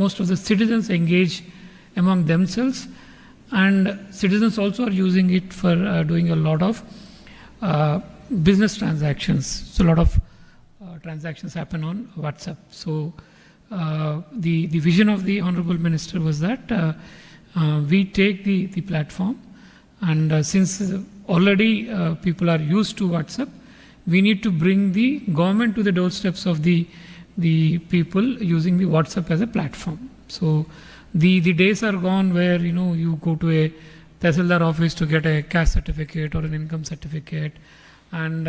most of the citizens engage among themselves, and citizens also are using it for doing a lot of business transactions. So a lot of transactions happen on WhatsApp. So the vision of the Honorable Minister was that we take the platform, and since already people are used to WhatsApp, we need to bring the government to the doorsteps of the people using the WhatsApp as a platform. So the days are gone where you go to a Tehsildar office to get a caste certificate or an income certificate, and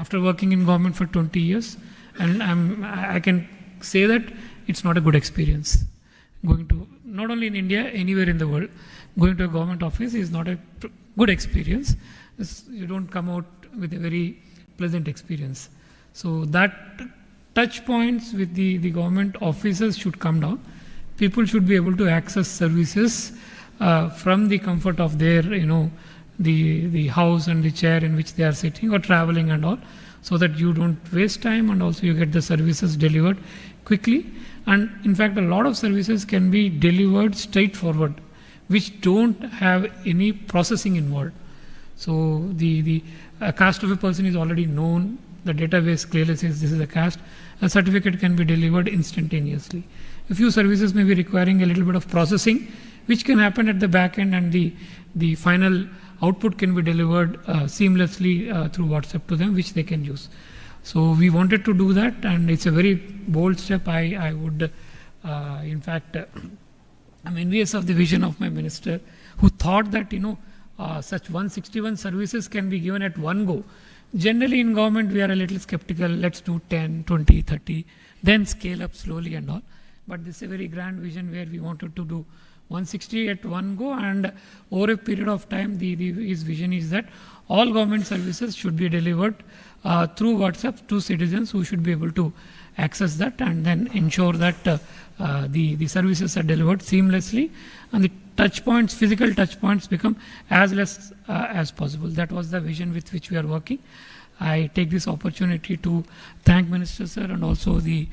after working in government for 20 years, and I can say that it's not a good experience. Going to, not only in India, anywhere in the world, going to a government office is not a good experience. You don't come out with a very pleasant experience. So that touch points with the government officers should come down. People should be able to access services from the comfort of their, the house and the chair in which they are sitting or traveling and all, so that you don't waste time, and also you get the services delivered quickly. And in fact, a lot of services can be delivered straightforward, which don't have any processing involved. So the caste of a person is already known. The database clearly says this is a caste. A certificate can be delivered instantaneously. A few services may be requiring a little bit of processing, which can happen at the back end, and the final output can be delivered seamlessly through WhatsApp to them, which they can use. So we wanted to do that, and it's a very bold step. I would, in fact, I'm envious of the vision of my minister, who thought that such 161 services can be given at one go. Generally in government we are a little skeptical. Let's do 10, 20, 30, then scale up slowly and all. But this is a very grand vision where we wanted to do 160 at one go, and over a period of time, his vision is that all government services should be delivered through WhatsApp to citizens who should be able to access that, and then ensure that the services are delivered seamlessly, and the touch points, physical touch points, become as less as possible. That was the vision with which we are working. I take this opportunity to thank Minister Sir and also the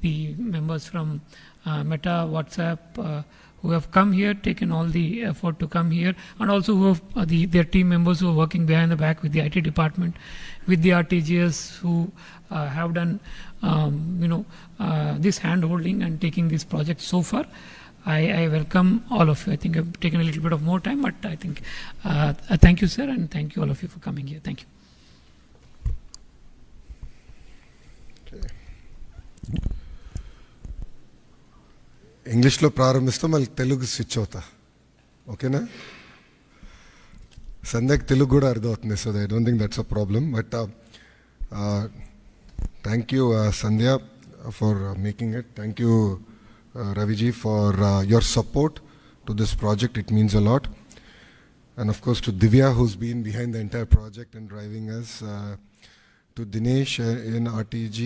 members from Meta, WhatsApp, who have come here, taken all the effort to come here, and also who have their team members who are working behind the back with the IT department, with the RTGS, who have done this hand-holding and taking this project so far. I welcome all of you. I think I've taken a little bit of more time, but I think thank you, sir, and thank you all of you for coming here. Thank you. ఇంగ్లీష్లో ప్రారంభిస్తాం, మళ్ళీ Telugu switch అవుతా, ఓకేనా? సంధ్యకి తెలుగు కూడా అర్థమవుతుంది, so I don't think that's a problem. But thank you Sandhya for making it. Thank you Raviji for your support to this project. It means a lot. And of course to Divya, who's been behind the entire project and driving us, to Dinesh in RTG,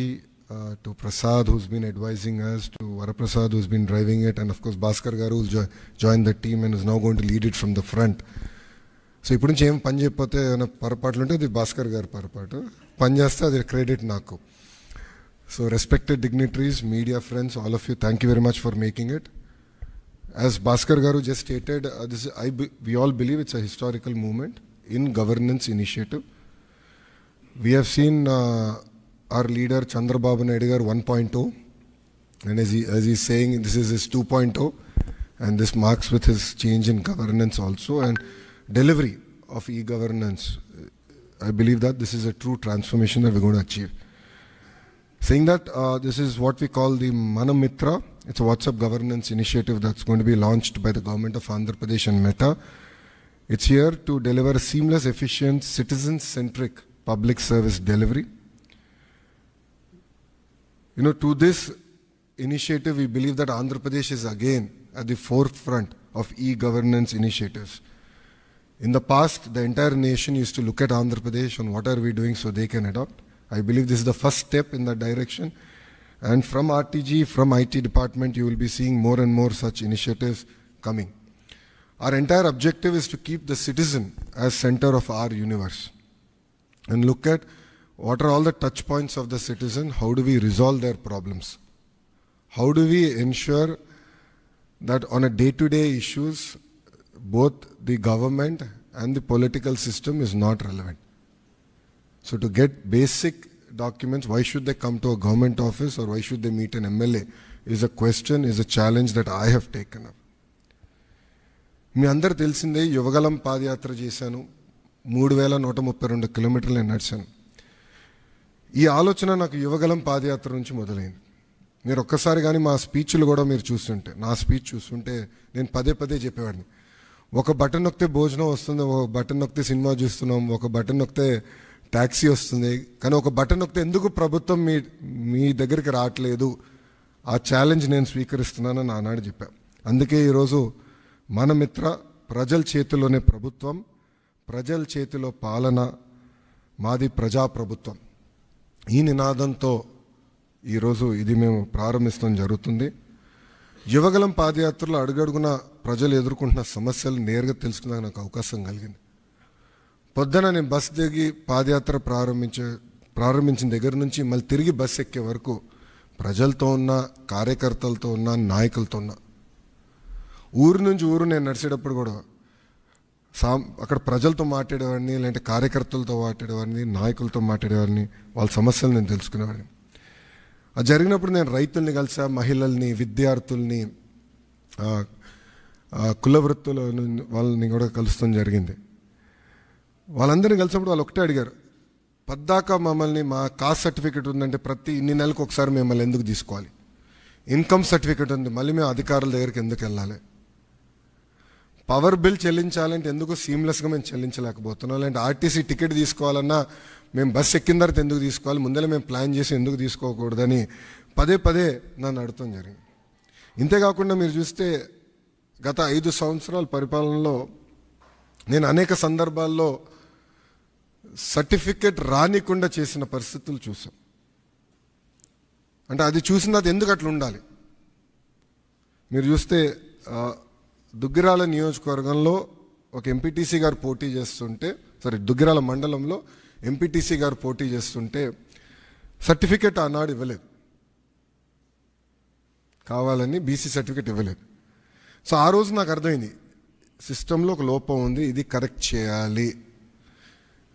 to Prasad, who's been advising us, to Varaprasad, who's been driving it, and of course Bhaskar Garu, who's joined the team and is now going to lead it from the front. So ఇప్పుడు నుంచి ఏం పని చెప్పితే ఏమైనా పొరపాట్లు ఉంటే అది భాస్కర్ గారు పొరపాటు, పని చేస్తే అది క్రెడిట్ నాకు. So respected dignitaries, media friends, all of you, thank you very much for making it. As Bhaskar Garu just stated, we all believe it's a historical moment in governance initiative. We have seen our leader Chandrababu Naidu Garu 1.0, and as he's saying, this is his 2.0, and this marks with his change in governance also and delivery of e-governance. I believe that this is a true transformation that we're going to achieve. Saying that, this is what we call the Manamitra. It's a WhatsApp governance initiative that's going to be launched by the government of Andhra Pradesh and Meta. It's here to deliver a seamless, efficient, citizen-centric public service delivery. To this initiative, we believe that Andhra Pradesh is again at the forefront of e-governance initiatives. In the past, the entire nation used to look at Andhra Pradesh on what are we doing so they can adopt. I believe this is the first step in that direction. And from RTG, from IT department, you will be seeing more and more such initiatives coming. Our entire objective is to keep the citizen as center of our universe and look at what are all the touch points of the citizen, how do we resolve their problems, how do we ensure that on a day-to-day issues, both the government and the political system is not relevant. So to get basic documents, why should they come to a government office or why should they meet an MLA is a question, is a challenge that I have taken up. మీ అందరు తెలిసిందే యువగలం పాదయాత్ర చేశాను, 3132 కిలోమీటర్లు నేను నడిచాను. ఈ ఆలోచన నాకు యువగలం పాదయాత్ర నుంచి మొదలైంది. మీరు ఒక్కసారి కానీ మా స్పీచ్లు కూడా మీరు చూస్తుంటే, నా స్పీచ్ చూస్తుంటే నేను పదే పదే చెప్పేవాడిని, ఒక బటన్ నొక్కితే భోజనం వస్తుంది, ఒక బటన్ నొక్కితే సినిమా చూస్తున్నాం, ఒక బటన్ నొక్కితే ట్యాక్సీ వస్తుంది, కానీ ఒక బటన్ నొక్కితే ఎందుకు ప్రభుత్వం మీ దగ్గరికి రావట్లేదు, ఆ ఛాలెంజ్ నేను స్వీకరిస్తున్నానని ఆనాడు చెప్పా. అందుకే ఈరోజు మన మిత్ర ప్రజల చేతిలోనే ప్రభుత్వం, ప్రజల చేతిలో పాలన, మాది ప్రజాప్రభుత్వం, ఈ నినాదంతో ఈరోజు ఇది మేము ప్రారంభించడం జరుగుతుంది. యువగలం పాదయాత్రలో అడుగడుగున ప్రజలు ఎదుర్కొంటున్న సమస్యలు నేరుగా తెలుసుకునే నాకు అవకాశం కలిగింది. పొద్దున నేను బస్ దిగి పాదయాత్ర ప్రారంభించిన దగ్గర నుంచి మళ్ళీ తిరిగి బస్ ఎక్కే వరకు ప్రజలతో ఉన్న, కార్యకర్తలతో ఉన్న, నాయకులతో ఉన్న. ఊరు నుంచి ఊరు నేను నడిచేటప్పుడు కూడా అక్కడ ప్రజలతో మాట్లాడేవాడిని, లేదంటే కార్యకర్తలతో మాట్లాడేవాడిని, నాయకులతో మాట్లాడేవాడిని, వాళ్ళ సమస్యలు నేను తెలుసుకునేవాడిని. అది జరిగినప్పుడు నేను రైతుల్ని కలిసా, మహిళల్ని, విద్యార్థుల్ని, కుల వృత్తుల వాళ్ళని కూడా కలుస్తాం జరిగింది. వాళ్ళందరినీ కలిసినప్పుడు వాళ్ళు ఒకటే అడిగారు, పద్దాక మమ్మల్ని మా కాస్ట్ సర్టిఫికేట్ ఉందంటే ప్రతి ఇన్ని నెలలకు ఒకసారి మిమ్మల్ని ఎందుకు తీసుకోవాలి, ఇన్కమ్ సర్టిఫికేట్ ఉంది మళ్ళీ మేము అధికారుల దగ్గరికి ఎందుకు వెళ్ళాలి, పవర్ బిల్ చెల్లించాలంటే ఎందుకు సీమ్లెస్గా మేము చెల్లించలేకపోతున్నాం, లేదంటే ఆర్టీసీ టికెట్ తీసుకోవాలన్నా మేము బస్ ఎక్కిన తర్వాత ఎందుకు తీసుకోవాలి, ముందరే మేము ప్లాన్ చేసి ఎందుకు తీసుకోకూడదని పదే పదే నన్ను అడగటం జరిగింది. ఇంతేకాకుండా మీరు చూస్తే గత 5 సంవత్సరాల పరిపాలనలో నేను అనేక సందర్భాల్లో సర్టిఫికెట్ రానికుండా చేసిన పరిస్థితులు చూసాం. అంటే అది చూసిన అది ఎందుకు అట్లా ఉండాలి. మీరు చూస్తే దుగ్గిరాల నియోజకవర్గంలో ఒక ఎంపీటీసీ గారు పోటీ చేస్తుంటే, దుగ్గిరాల మండలంలో ఎంపీటీసీ గారు పోటీ చేస్తుంటే సర్టిఫికెట్ ఆనాడు ఇవ్వలేదు, కావాలని బీసీ సర్టిఫికెట్ ఇవ్వలేదు. సో ఆ రోజు నాకు అర్థమైంది, సిస్టంలో ఒక లోపం ఉంది, ఇది కరెక్ట్ చేయాలి,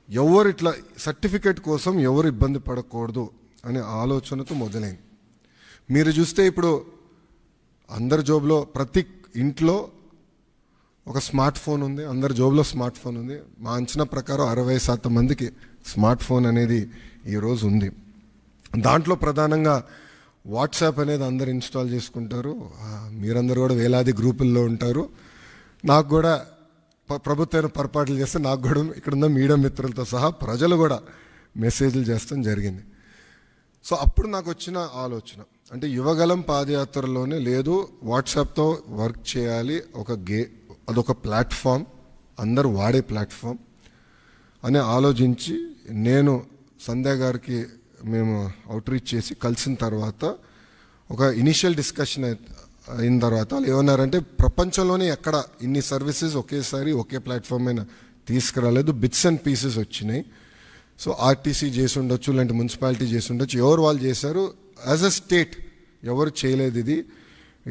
ఎవరు ఇట్లా సర్టిఫికెట్ కోసం ఎవరు ఇబ్బంది పడకూడదు అనే ఆలోచనతో మొదలైంది. మీరు చూస్తే ఇప్పుడు అందరి జోబులో, ప్రతి ఇంట్లో ఒక స్మార్ట్ ఫోన్ ఉంది, అందరి జోబులో స్మార్ట్ ఫోన్ ఉంది. మా అంచనా ప్రకారం 60% మందికి స్మార్ట్ ఫోన్ అనేది ఈరోజు ఉంది. దాంట్లో ప్రధానంగా వాట్సాప్ అనేది అందరు ఇన్స్టాల్ చేసుకుంటారు. మీరందరూ కూడా వేలాది గ్రూపుల్లో ఉంటారు. నాకు కూడా ప్రభుత్వం పొరపాట్లు చేస్తే నాకు కూడా ఇక్కడున్న మీడియా మిత్రులతో సహా ప్రజలు కూడా మెసేజ్లు చేస్తాం జరిగింది. సో అప్పుడు నాకు వచ్చిన ఆలోచన, అంటే యువగలం పాదయాత్రలోనే లేదు, వాట్సాప్తో వర్క్ చేయాలి, అదొక ప్లాట్ఫామ్, అందరూ వాడే ప్లాట్ఫామ్ అని ఆలోచించి నేను సంధ్య గారికి మేము అవుట్రీచ్ చేసి కలిసిన తర్వాత ఒక ఇనిషియల్ డిస్కషన్ అయిన తర్వాత వాళ్ళు ఏమన్నారంటే, ప్రపంచంలోనే ఎక్కడ ఇన్ని సర్వీసెస్ ఒకేసారి ఒకే ప్లాట్ఫామ్ మీద తీసుకురాలేదు, బిట్స్ అండ్ పీసెస్ వచ్చినాయి. సో ఆర్టీసీ చేసి ఉండొచ్చు, లేదంటే మున్సిపాలిటీ చేసి ఉండొచ్చు, ఎవరు వాళ్ళు చేశారు, యాజ్ అ స్టేట్ ఎవరు చేయలేదు.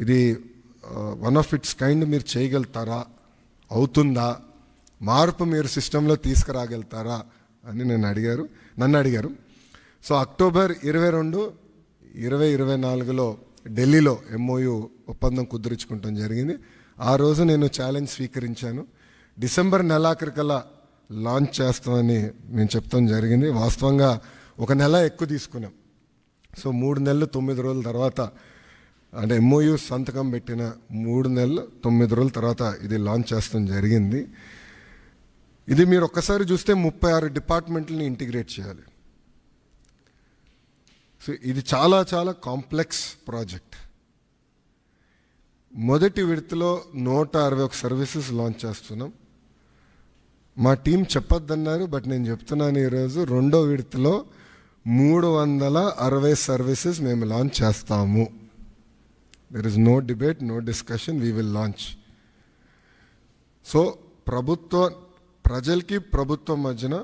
ఇది వన్ ఆఫ్ ఇట్స్ కైండ్, మీరు చేయగలుగుతారా, అవుతుందా, మార్పు మీరు సిస్టంలో తీసుకురాగలుగుతారా అని నన్ను అడిగారు. సో అక్టోబర్ 22, 2024లో ఢిల్లీలో MOU ఒప్పందం కుదుర్చుకుంటాం జరిగింది. ఆ రోజు నేను ఛాలెంజ్ స్వీకరించాను, డిసెంబర్ నెలాఖరికల్లా లాంచ్ చేస్తామని మేము చెప్తాం జరిగింది. వాస్తవంగా 1 నెల ఎక్కువ తీసుకున్నాం. సో 3 నెలలు 9 రోజుల తర్వాత, అంటే MOU సంతకం పెట్టిన 3 నెలలు 9 రోజుల తర్వాత ఇది లాంచ్ చేస్తాం జరిగింది. ఇది మీరు ఒక్కసారి చూస్తే 36 డిపార్ట్మెంట్లని ఇంటిగ్రేట్ చేయాలి. సో ఇది చాలా చాలా కాంప్లెక్స్ ప్రాజెక్ట్. మొదటి విడతలో 161 సర్వీసెస్ లాంచ్ చేస్తున్నాం. మా టీం చెప్పొద్దన్నారు, బట్ నేను చెప్తున్నాను, ఈరోజు రెండో విడతలో 360 సర్వీసెస్ మేము లాంచ్ చేస్తాము. There is no debate, no discussion, we will launch. So ప్రజలకి ప్రభుత్వం మధ్యన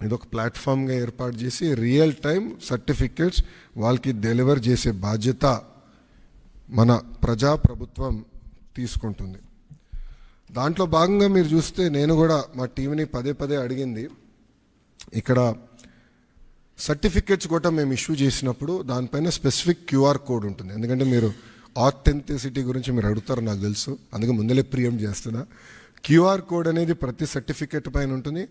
ఇదొక ప్లాట్ఫామ్గా ఏర్పాటు చేసి రియల్ టైం సర్టిఫికేట్స్ వాళ్ళకి డెలివర్ చేసే బాధ్యత మన ప్రజాప్రభుత్వం తీసుకుంటుంది. దాంట్లో భాగంగా మీరు చూస్తే నేను కూడా మా టీంని పదే పదే అడిగింది, ఇక్కడ సర్టిఫికెట్స్ కూడా మేము ఇష్యూ చేసినప్పుడు దానిపైన స్పెసిఫిక్ క్యూఆర్ కోడ్ ఉంటుంది. ఎందుకంటే మీరు ఆథెంటిసిటీ గురించి మీరు అడుగుతారు నాకు తెలుసు, అందుకే ముందలే ప్రియం చేస్తున్నా. క్యూఆర్ కోడ్ అనేది ప్రతి సర్టిఫికెట్ పైన ఉంటుంది.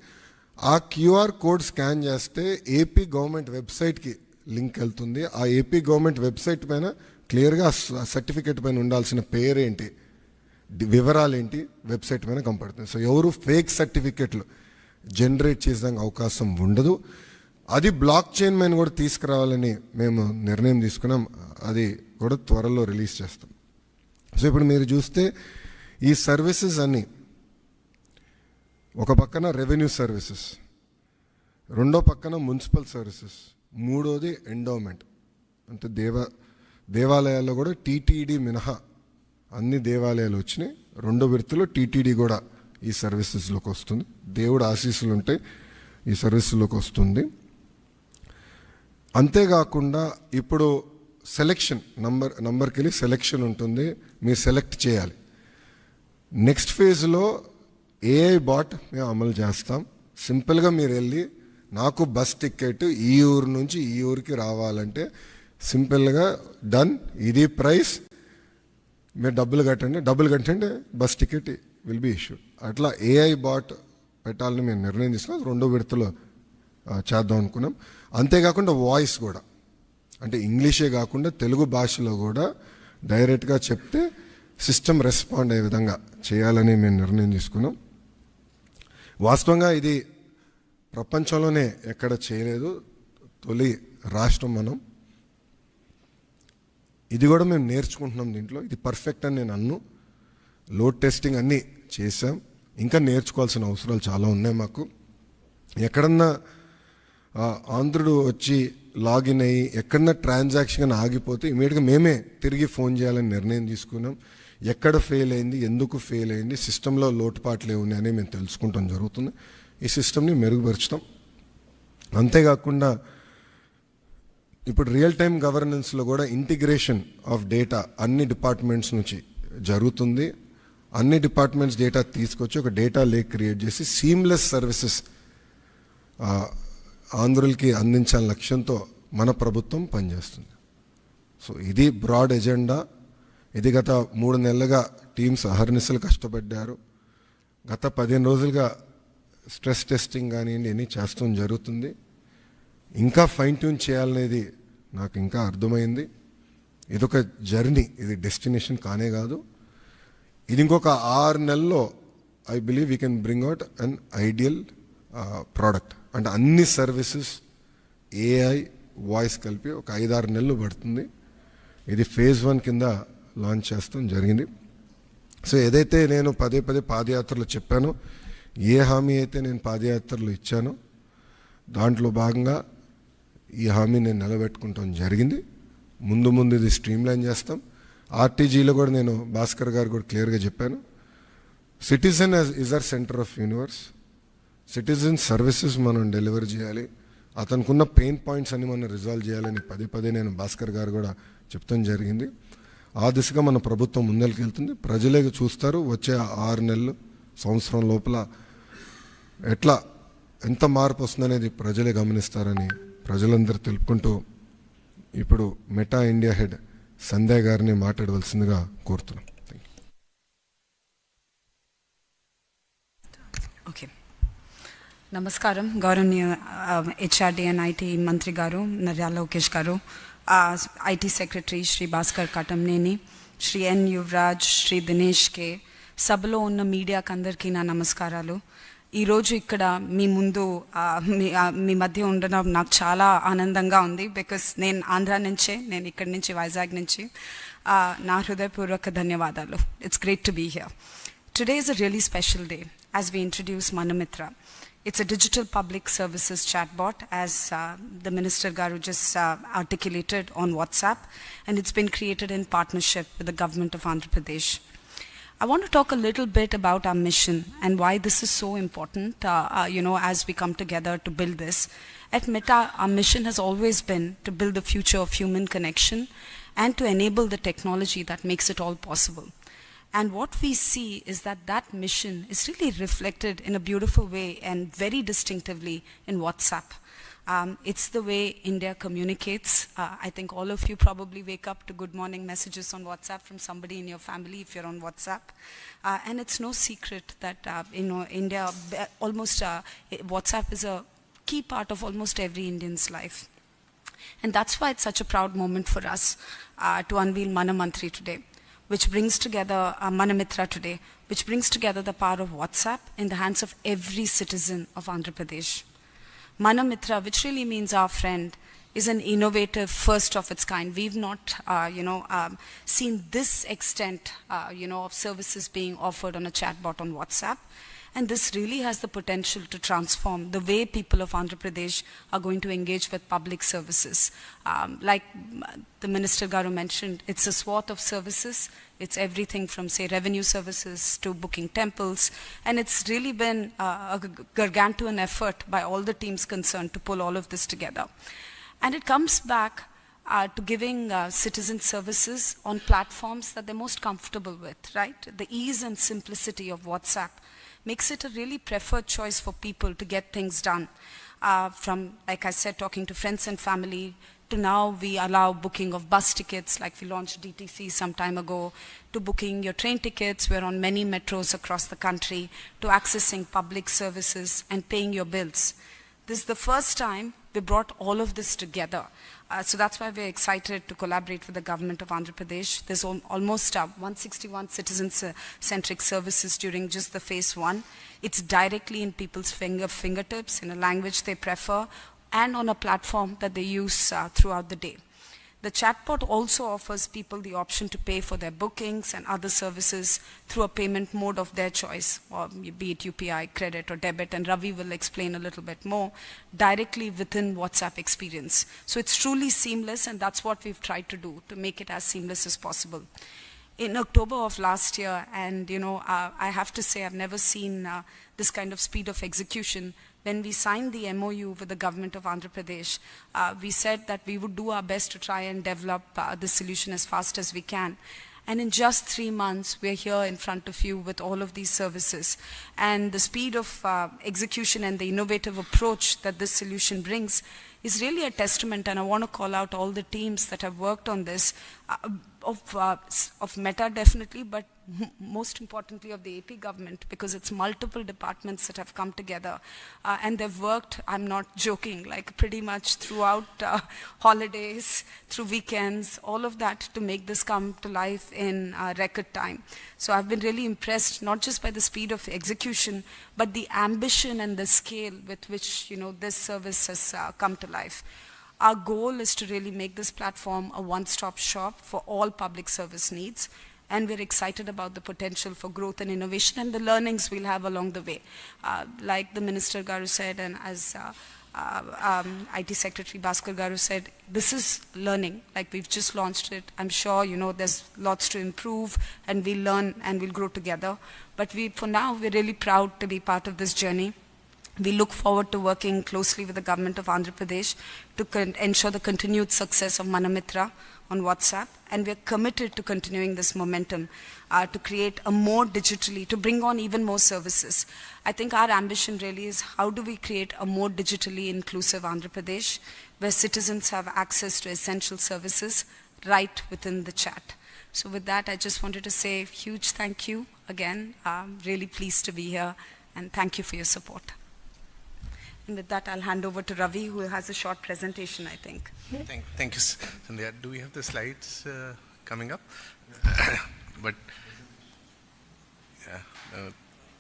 ఆ క్యూఆర్ కోడ్ స్కాన్ చేస్తే ఏపీ గవర్నమెంట్ వెబ్సైట్కి లింక్ వెళ్తుంది. ఆ ఏపీ గవర్నమెంట్ వెబ్సైట్ పైన క్లియర్గా సర్టిఫికెట్ పైన ఉండాల్సిన పేరేంటి, వివరాలు ఏంటి వెబ్సైట్ పైన కనపడుతుంది. సో ఎవరు ఫేక్ సర్టిఫికెట్లు జనరేట్ చేసేదానికి అవకాశం ఉండదు. అది బ్లాక్ చైన్ పైన కూడా తీసుకురావాలని మేము నిర్ణయం తీసుకున్నాం. అది కూడా త్వరలో రిలీజ్ చేస్తాం. సో ఇప్పుడు మీరు చూస్తే ఈ సర్వీసెస్ అన్నీ ఒక పక్కన రెవెన్యూ సర్వీసెస్, రెండో పక్కన మున్సిపల్ సర్వీసెస్, మూడోది ఎండోమెంట్. అంటే దేవాలయాల్లో కూడా టీటీడీ మినహా అన్ని దేవాలయాలు వచ్చినాయి. రెండో విడతలో టీటీడీ కూడా ఈ సర్వీసెస్లోకి వస్తుంది. దేవుడు ఆశీస్సులు ఉంటే ఈ సర్వీసులోకి వస్తుంది. అంతేకాకుండా ఇప్పుడు సెలెక్షన్ నంబర్కి వెళ్ళి సెలెక్షన్ ఉంటుంది, మీరు సెలెక్ట్ చేయాలి. నెక్స్ట్ ఫేజ్లో ఏఐ బాట్ మేము అమలు చేస్తాం. సింపుల్గా మీరు వెళ్ళి నాకు బస్ టికెట్ ఈ ఊరు నుంచి ఈ ఊరికి రావాలంటే సింపుల్గా డన్, ఇది ప్రైస్, మీరు డబ్బులు కట్టండి bus ticket will be issued. అట్లా ఏఐ బాట్ పెట్టాలని మేము నిర్ణయం తీసుకున్నాం. రెండో విడతలో చేద్దాం అనుకున్నాం. అంతేకాకుండా వాయిస్ కూడా, అంటే ఇంగ్లీషే కాకుండా తెలుగు భాషలో కూడా డైరెక్ట్గా చెప్తే సిస్టమ్ రెస్పాండ్ అయ్యే విధంగా చేయాలని మేము నిర్ణయం తీసుకున్నాం. వాస్తవంగా ఇది ప్రపంచంలోనే ఎక్కడ చేయలేదు, తొలి రాష్ట్రం మనం. ఇది కూడా మేము నేర్చుకుంటున్నాం దీంట్లో. ఇది పర్ఫెక్ట్ అని నేను అన్ను. లోడ్ టెస్టింగ్ అన్నీ చేసాం, ఇంకా నేర్చుకోవాల్సిన అవసరాలు చాలా ఉన్నాయి మాకు. ఎక్కడన్నా ఆంధ్రుడు వచ్చి లాగిన్ అయ్యి ఎక్కడన్నా ట్రాన్సాక్షన్ ఆగిపోతే ఇమీడియట్గా మేమే తిరిగి ఫోన్ చేయాలని నిర్ణయం తీసుకున్నాం. ఎక్కడ ఫెయిల్ అయింది, ఎందుకు ఫెయిల్ అయింది, సిస్టంలో లోటుపాట్లు ఏమున్నాయని మేము తెలుసుకుంటాం జరుగుతుంది. ఈ సిస్టమ్ని మెరుగుపరుచుతాం. అంతేకాకుండా ఇప్పుడు రియల్ టైం గవర్నెన్స్లో కూడా ఇంటిగ్రేషన్ ఆఫ్ డేటా అన్ని డిపార్ట్మెంట్స్ నుంచి జరుగుతుంది. అన్ని డిపార్ట్మెంట్స్ డేటా తీసుకొచ్చి ఒక డేటా లేక్ క్రియేట్ చేసి సీమ్లెస్ సర్వీసెస్ ఆంధ్రులకి అందించాలని లక్ష్యంతో మన ప్రభుత్వం పనిచేస్తుంది. సో ఇది బ్రాడ్ ఎజెండా. ఇది గత 3 నెలలుగా టీమ్స్ అహర్నిశలు కష్టపడ్డారు. గత 15 రోజులుగా స్ట్రెస్ టెస్టింగ్ కానివ్వండి అన్నీ చేస్తాం జరుగుతుంది. ఇంకా ఫైన్ ట్యూన్ చేయాలనేది నాకు ఇంకా అర్థమైంది. ఇదొక జర్నీ, ఇది డెస్టినేషన్ కానే కాదు. ఇది ఇంకొక 6 నెలల్లో I believe we can bring out an ideal product. అంటే అన్ని సర్వీసెస్ ఏఐ వాయిస్ కలిపి ఒక 5-6 నెలలు పడుతుంది. ఇది ఫేజ్ 1 కింద లాంచ్ చేస్తాం జరిగింది. సో ఏదైతే నేను పదే పాదయాత్రలు చెప్పానో, ఏ హామీ అయితే నేను పాదయాత్రలు ఇచ్చానో దాంట్లో భాగంగా ఈ హామీ నేను నిలబెట్టుకుంటాం జరిగింది. ముందు ఇది స్ట్రీమ్లైన్ చేస్తాం. ఆర్టీజీలో కూడా నేను భాస్కర్ గారు కూడా క్లియర్గా చెప్పాను, citizen is our centre of universe. Citizen services మనం డెలివర్ చేయాలి, అతనుకున్న పెయిన్ పాయింట్స్ అన్ని మనం రిజాల్వ్ చేయాలని పదే నేను భాస్కర్ గారు కూడా చెప్తాం జరిగింది. ఆ దిశగా మన ప్రభుత్వం ముందరికి వెళ్తుంది. ప్రజలే చూస్తారు వచ్చే 6 నెలలు, సంవత్సరం లోపల ఎంత మార్పు వస్తుందనేది ప్రజలే గమనిస్తారని ప్రజలందరూ తెలుపుకుంటూ ఇప్పుడు మెటా ఇండియా హెడ్ సంధ్య గారిని మాట్లాడవలసిందిగా కోరుతున్నాం. ఓకే, నమస్కారం. గౌరవనీయ హెచ్ఆర్డి అండ్ ఐటీ మంత్రి గారు నర్రా లోకేష్ గారు, ఐటీ సెక్రటరీ శ్రీ భాస్కర్ కాటంనేని, శ్రీ ఎన్ యువరాజ్, శ్రీ దినేష్ కే, సభలో ఉన్న మీడియాకి అందరికీ నా నమస్కారాలు. ఈరోజు ఇక్కడ మీ ముందు మీ మధ్య ఉండడం నాకు చాలా ఆనందంగా ఉంది. బికాస్ నేను ఆంధ్ర నుంచే, నేను ఇక్కడి నుంచి వైజాగ్ నుంచి. నా హృదయపూర్వక ధన్యవాదాలు. It's great to be here. Today is a really special day as we introduce Manamitra. It's a digital public services chatbot, as the Minister Garu just articulated, on WhatsApp, and it's been created in partnership with the government of Andhra Pradesh. I want to talk a little bit about our mission and why this is so important, as we come together to build this. At Meta, our mission has always been to build the future of human connection and to enable the technology that makes it all possible. And what we see is that that mission is really reflected in a beautiful way and very distinctively in WhatsApp. It's the way India communicates. I think all of you probably wake up to good morning messages on WhatsApp from somebody in your family if you're on WhatsApp. And it's no secret that, India, WhatsApp is a key part of almost every Indian's life. And that's why it's such a proud moment for us to unveil Manamantri today, which brings together Manamitra today, which brings together the power of WhatsApp in the hands of every citizen of Andhra Pradesh. Manamitra, which really means our friend, is an innovative first of its kind. We've not, seen this extent, of services being offered on a chatbot on WhatsApp. And this really has the potential to transform the way people of Andhra Pradesh are going to engage with public services. Like the Minister Garu mentioned, it's a swath of services. It's everything from, say, revenue services to booking temples. And it's really been a gargantuan effort by all the teams concerned to pull all of this together. And it comes back to giving citizen services on platforms that they're most comfortable with, right? The ease and simplicity of WhatsApp makes it a really preferred choice for people to get things done. From, like I said, talking to friends and family, to now we allow booking of bus tickets, like we launched DTC some time ago, to booking your train tickets, we're on many metros across the country, to accessing public services and paying your bills. This is the first time we brought all of this together. So that's why we're excited to collaborate with the government of Andhra Pradesh. There's almost 161 citizen-centric services during just the phase 1. It's directly in people's fingertips, in a language they prefer, and on a platform that they use throughout the day. The chatbot also offers people the option to pay for their bookings and other services through a payment mode of their choice, or be it UPI, credit, or debit, and Ravi will explain a little bit more, directly within WhatsApp experience. So it's truly seamless, and that's what we've tried to do, to make it as seamless as possible. In October of last year, and I have to say I've never seen this kind of speed of execution. When we signed the MOU with the government of Andhra Pradesh, we said that we would do our best to try and develop the solution as fast as we can. And in just 3 months, we're here in front of you with all of these services. And the speed of execution and the innovative approach that this solution brings is really a testament, and I want to call out all the teams that have worked on this, of Meta definitely, but most importantly of the AP government, because it's multiple departments that have come together, and they've worked, I'm not joking, like pretty much throughout holidays, through weekends, all of that to make this come to life in record time. So I've been really impressed, not just by the speed of execution, but the ambition and the scale with which this service has come to life. Our goal is to really make this platform a one-stop shop for all public service needs, and we're excited about the potential for growth and innovation and the learnings we'll have along the way. Like the Minister Garu said, and as IT Secretary Bhaskar Garu said, this is learning. Like, we've just launched it. I'm sure there's lots to improve, and we'll learn and we'll grow together. But for now, we're really proud to be part of this journey. We look forward to working closely with the government of Andhra Pradesh to ensure the continued success of Manamitra on WhatsApp, and we're committed to continuing this momentum to create a more digitally, to bring on even more services. I think our ambition really is, how do we create a more digitally inclusive Andhra Pradesh where citizens have access to essential services right within the chat. So with that, I just wanted to say a huge thank you again. I'm really pleased to be here, and thank you for your support. And with that, I'll hand over to Ravi, who has a short presentation, I think. Thank you, Sandhya. Do we have the slides coming up? But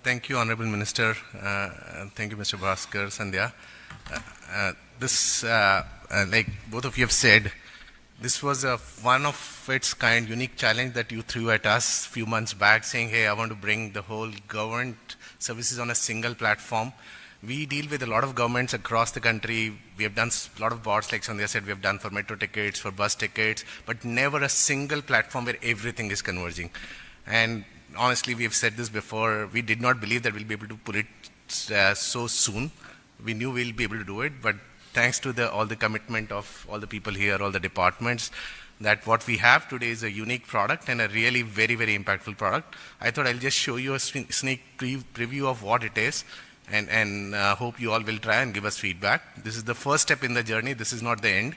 thank you, Honorable Minister. Thank you, Mr. Bhaskar, Sandhya. This, like both of you have said, this was a one of its kind unique challenge that you threw at us a few months back, saying, hey, I want to bring the whole government services on a single platform. We deal with a lot of governments across the country. We have done a lot of bots, like Sandhya said, we have done for metro tickets, for bus tickets, but never a single platform where everything is converging. And honestly, we have said this before, we did not believe that we'll be able to pull it so soon. We knew we'll be able to do it, but thanks to all the commitment of all the people here, all the departments, that what we have today is a unique product and a really very, very impactful product. I thought I'll just show you a sneak preview of what it is, and hope you all will try and give us feedback. This is the first step in the journey. This is not the end.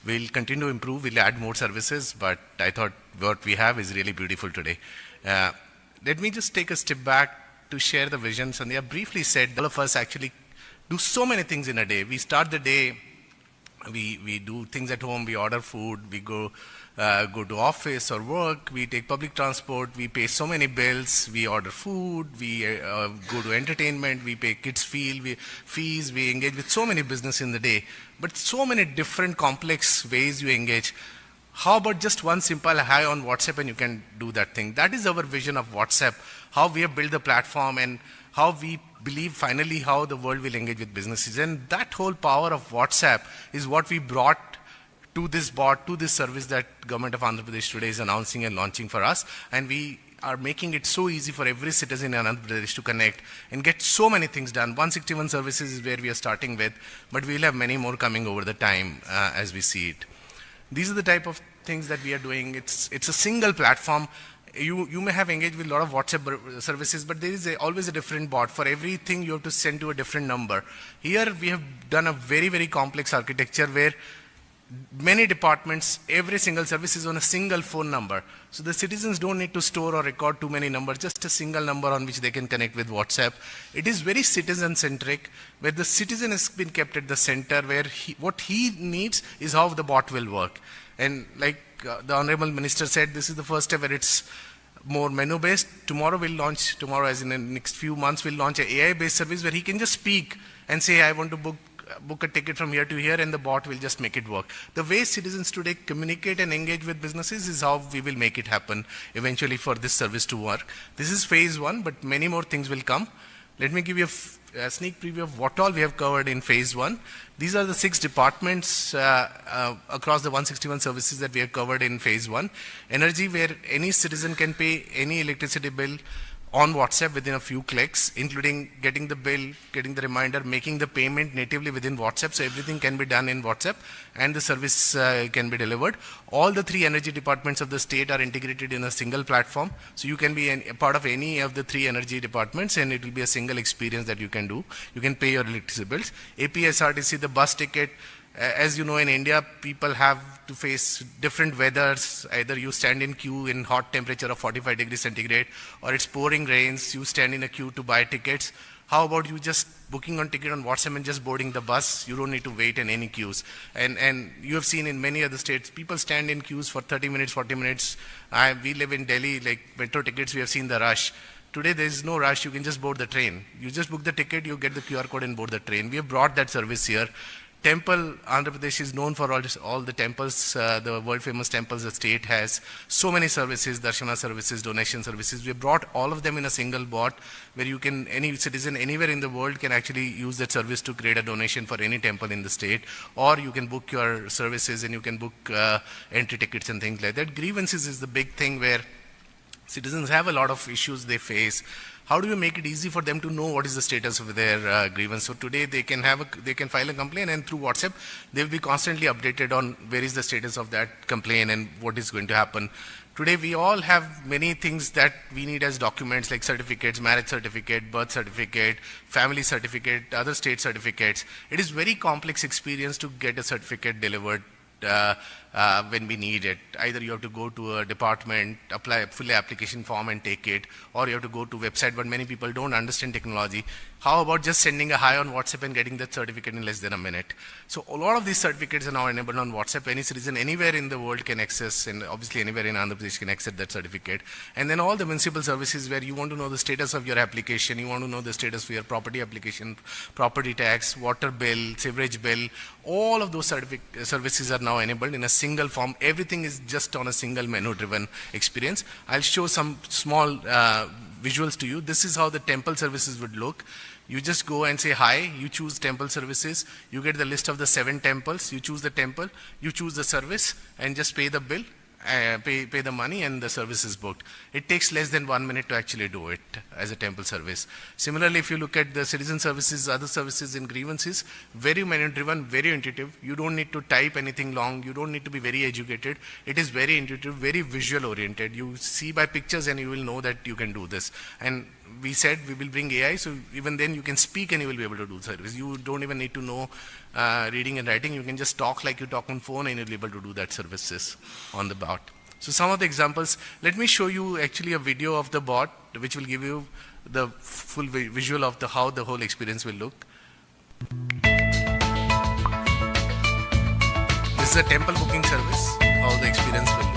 We'll continue to improve. We'll add more services, but I thought what we have is really beautiful today. Let me just take a step back to share the vision. Sandhya briefly said all of us actually do so many things in a day. We start the day, we do things at home, we order food, we go to office or work, we take public transport, we pay so many bills, we order food, we go to entertainment, we pay kids' fees, we engage with so many business in the day, but so many different complex ways you engage. How about just one simple hi on WhatsApp and you can do that thing? That is our vision of WhatsApp, how we have built the platform and how we believe finally how the world will engage with businesses. And that whole power of WhatsApp is what we brought to this bot, to this service that Government of Andhra Pradesh today is announcing and launching for us. And we are making it so easy for every citizen in Andhra Pradesh to connect and get so many things done. 161 services is where we are starting with, but we'll have many more coming over the time as we see it. These are the type of things that we are doing. It's a single platform. You may have engaged with a lot of WhatsApp services, but there is always a different bot. For everything, you have to send to a different number. Here, we have done a very, very complex architecture where many departments, every single service is on a single phone number. So the citizens don't need to store or record too many numbers, just a single number on which they can connect with WhatsApp. It is very citizen-centric, where the citizen has been kept at the center, where what he needs is how the bot will work. And like the Honorable Minister said, this is the first step where it's more menu-based. Tomorrow as in the next few months, we'll launch an AI-based service where he can just speak and say, I want to book a ticket from here to here, and the bot will just make it work. The way citizens today communicate and engage with businesses is how we will make it happen eventually for this service to work. This is phase one, but many more things will come. Let me give you a sneak preview of what all we have covered in phase one. These are the 6 departments across the 161 services that we have covered in phase one. Energy, where any citizen can pay any electricity bill on WhatsApp within a few clicks, including getting the bill, getting the reminder, making the payment natively within WhatsApp, so everything can be done in WhatsApp and the service can be delivered. All the 3 energy departments of the state are integrated in a single platform, so you can be a part of any of the 3 energy departments and it will be a single experience that you can do. You can pay your electricity bills. APSRTC, the bus ticket, as you know, in India, people have to face different weathers. Either you stand in queue in hot temperature of 45 degrees centigrade, or it's pouring rains, you stand in a queue to buy tickets. How about you just booking on ticket on WhatsApp and just boarding the bus? You don't need to wait in any queues. And you have seen in many other states, people stand in queues for 30 minutes, 40 minutes. We live in Delhi, like metro tickets, we have seen the rush. Today, there is no rush. You can just board the train. You just book the ticket, you get the QR code and board the train. We have brought that service here. Temple, Andhra Pradesh is known for all the temples, the world famous temples the state has. So many services, darshana services, donation services. We brought all of them in a single bot where you can, any citizen anywhere in the world can actually use that service to create a donation for any temple in the state. Or you can book your services and you can book entry tickets and things like that. Grievances is the big thing where citizens have a lot of issues they face. How do you make it easy for them to know what is the status of their grievance? So today they can file a complaint, and through WhatsApp they will be constantly updated on where is the status of that complaint and what is going to happen. Today we all have many things that we need as documents like certificates, marriage certificate, birth certificate, family certificate, other state certificates. It is very complex experience to get a certificate delivered when we need it. Either you have to go to a department, fill an application form and take it, or you have to go to website, but many people don't understand technology. How about just sending a hi on WhatsApp and getting that certificate in less than a minute? So a lot of these certificates are now enabled on WhatsApp. Any citizen anywhere in the world can access, and obviously anywhere in Andhra Pradesh can access that certificate. And then all the municipal services where you want to know the status of your application, you want to know the status for your property application, property tax, water bill, sewerage bill, all of those services are now enabled in a single form. Everything is just on a single menu-driven experience. I'll show some small visuals to you. This is how the temple services would look. You just go and say hi, you choose temple services, you get the list of the 7 temples, you choose the temple, you choose the service and just pay the bill. pay the money and the service is booked. It takes less than 1 minute to actually do it as a temple service. Similarly, if you look at the citizen services, other services in grievances, very menu driven, very intuitive. You don't need to type anything long. You don't need to be very educated. It is very intuitive, very visual oriented. You see by pictures and you will know that you can do this. And we said we will bring AI, so even then you can speak and you will be able to do service. You don't even need to know reading and writing. You can just talk like you talk on phone and you'll be able to do that services on the bot. So some of the examples, let me show you actually a video of the bot which will give you the full visual of how the whole experience will look. This is a temple booking service, how the experience will look.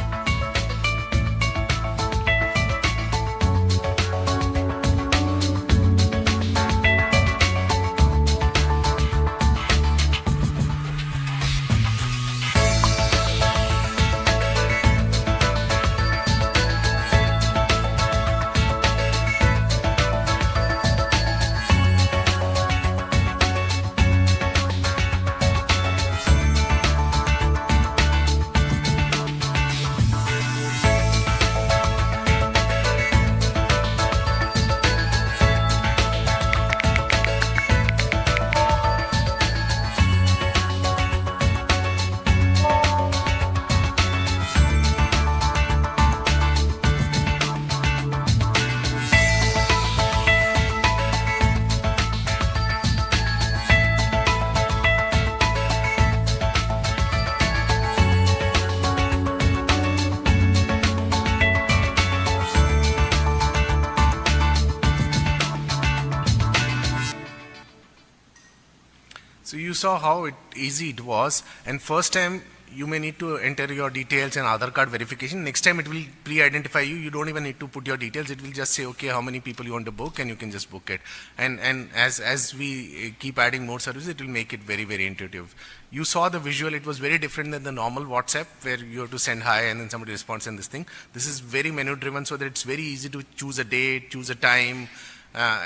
So you saw how easy it was, and first time you may need to enter your details and Aadhaar card verification. Next time it will pre-identify you. You don't even need to put your details. It will just say, okay, how many people you want to book, and you can just book it. And as we keep adding more services, it will make it very, very intuitive. You saw the visual. It was very different than the normal WhatsApp where you have to send hi and then somebody responds and this thing. This is very menu driven, so that it's very easy to choose a date, choose a time.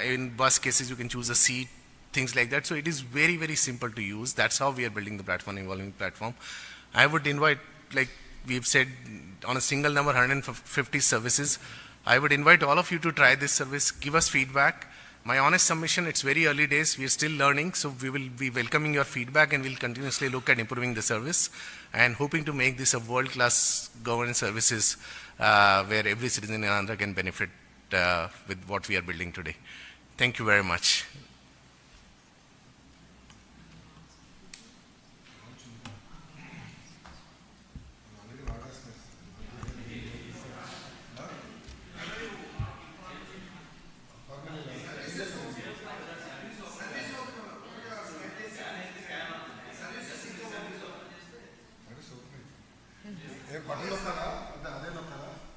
In bus cases, you can choose a seat, things like that. So it is very, very simple to use. That's how we are building the platform, evolving platform. I would invite, like we've said, on a single number, 150 services. I would invite all of you to try this service, give us feedback. My honest submission, it's very early days. We are still learning, so we will be welcoming your feedback and we'll continuously look at improving the service and hoping to make this a world-class governance services where every citizen in Andhra can benefit with what we are building today. Thank you very much.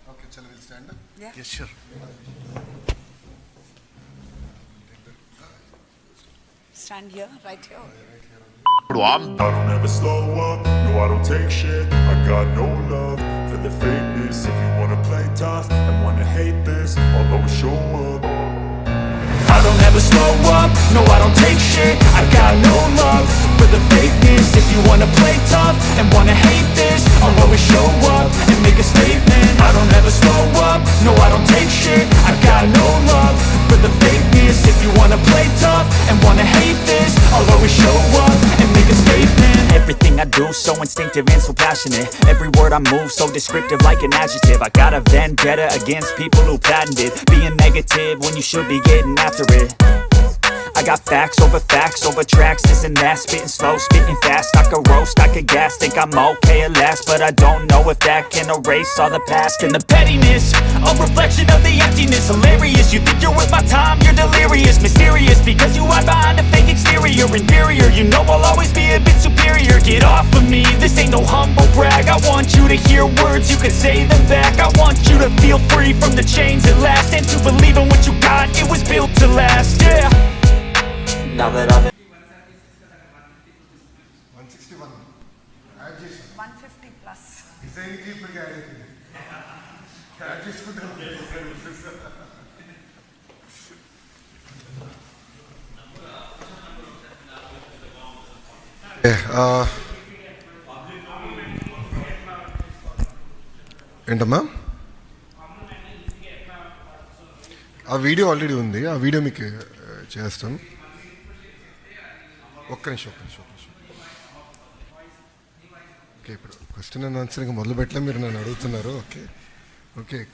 Okay, shall we stand up? Yeah. Yes, sure. Stand here, right here. I don't ever slow up, no I don't take shit. I got no love for the fakeness. If you wanna play tough and wanna hate this, I'll always show up. I don't ever slow up, no I don't take shit. I got no love for the fakeness. If you wanna play tough and wanna hate this, I'll always show up and make a statement. I don't ever slow up, no I don't take shit. I got no love for the fakeness. If you wanna play tough and wanna hate this, I'll always show up and make a statement. Everything I do so instinctive and so passionate. Every word I move so descriptive like an adjective. I got a vendetta against people who patented being negative when you should be getting after it. I got facts over tracks, this and that. Spitting slow, spitting fast. I could roast, I could gas. Think I'm okay at last, but I don't know if that can erase all the past. And the pettiness, a reflection of the emptiness. Hilarious, you think you're worth my time, you're delirious. Mysterious, because you hide behind a fake exterior. Inferior, you know I'll always be a bit superior. Get off of me, this ain't no humble brag. I want you to hear words, you can say them back. I want you to feel free from the chains at last, and to believe in what you got, it was built to last, yeah. Now that I've 161. Add చేసి 150 plus. డిజైన్కి ఇప్పటికి add చేసుకుంటాను. ఏంటమ్మా? ఆ video already ఉంది, ఆ video మీకు చేస్తాం. ఒక్క నిమిషం. ఓకే, ఇప్పుడు క్వశ్చన్ అండ్ ఆన్సర్ ఇంకా మొదలు పెట్టలే, మీరు నన్ను అడుగుతున్నారు. ఓకే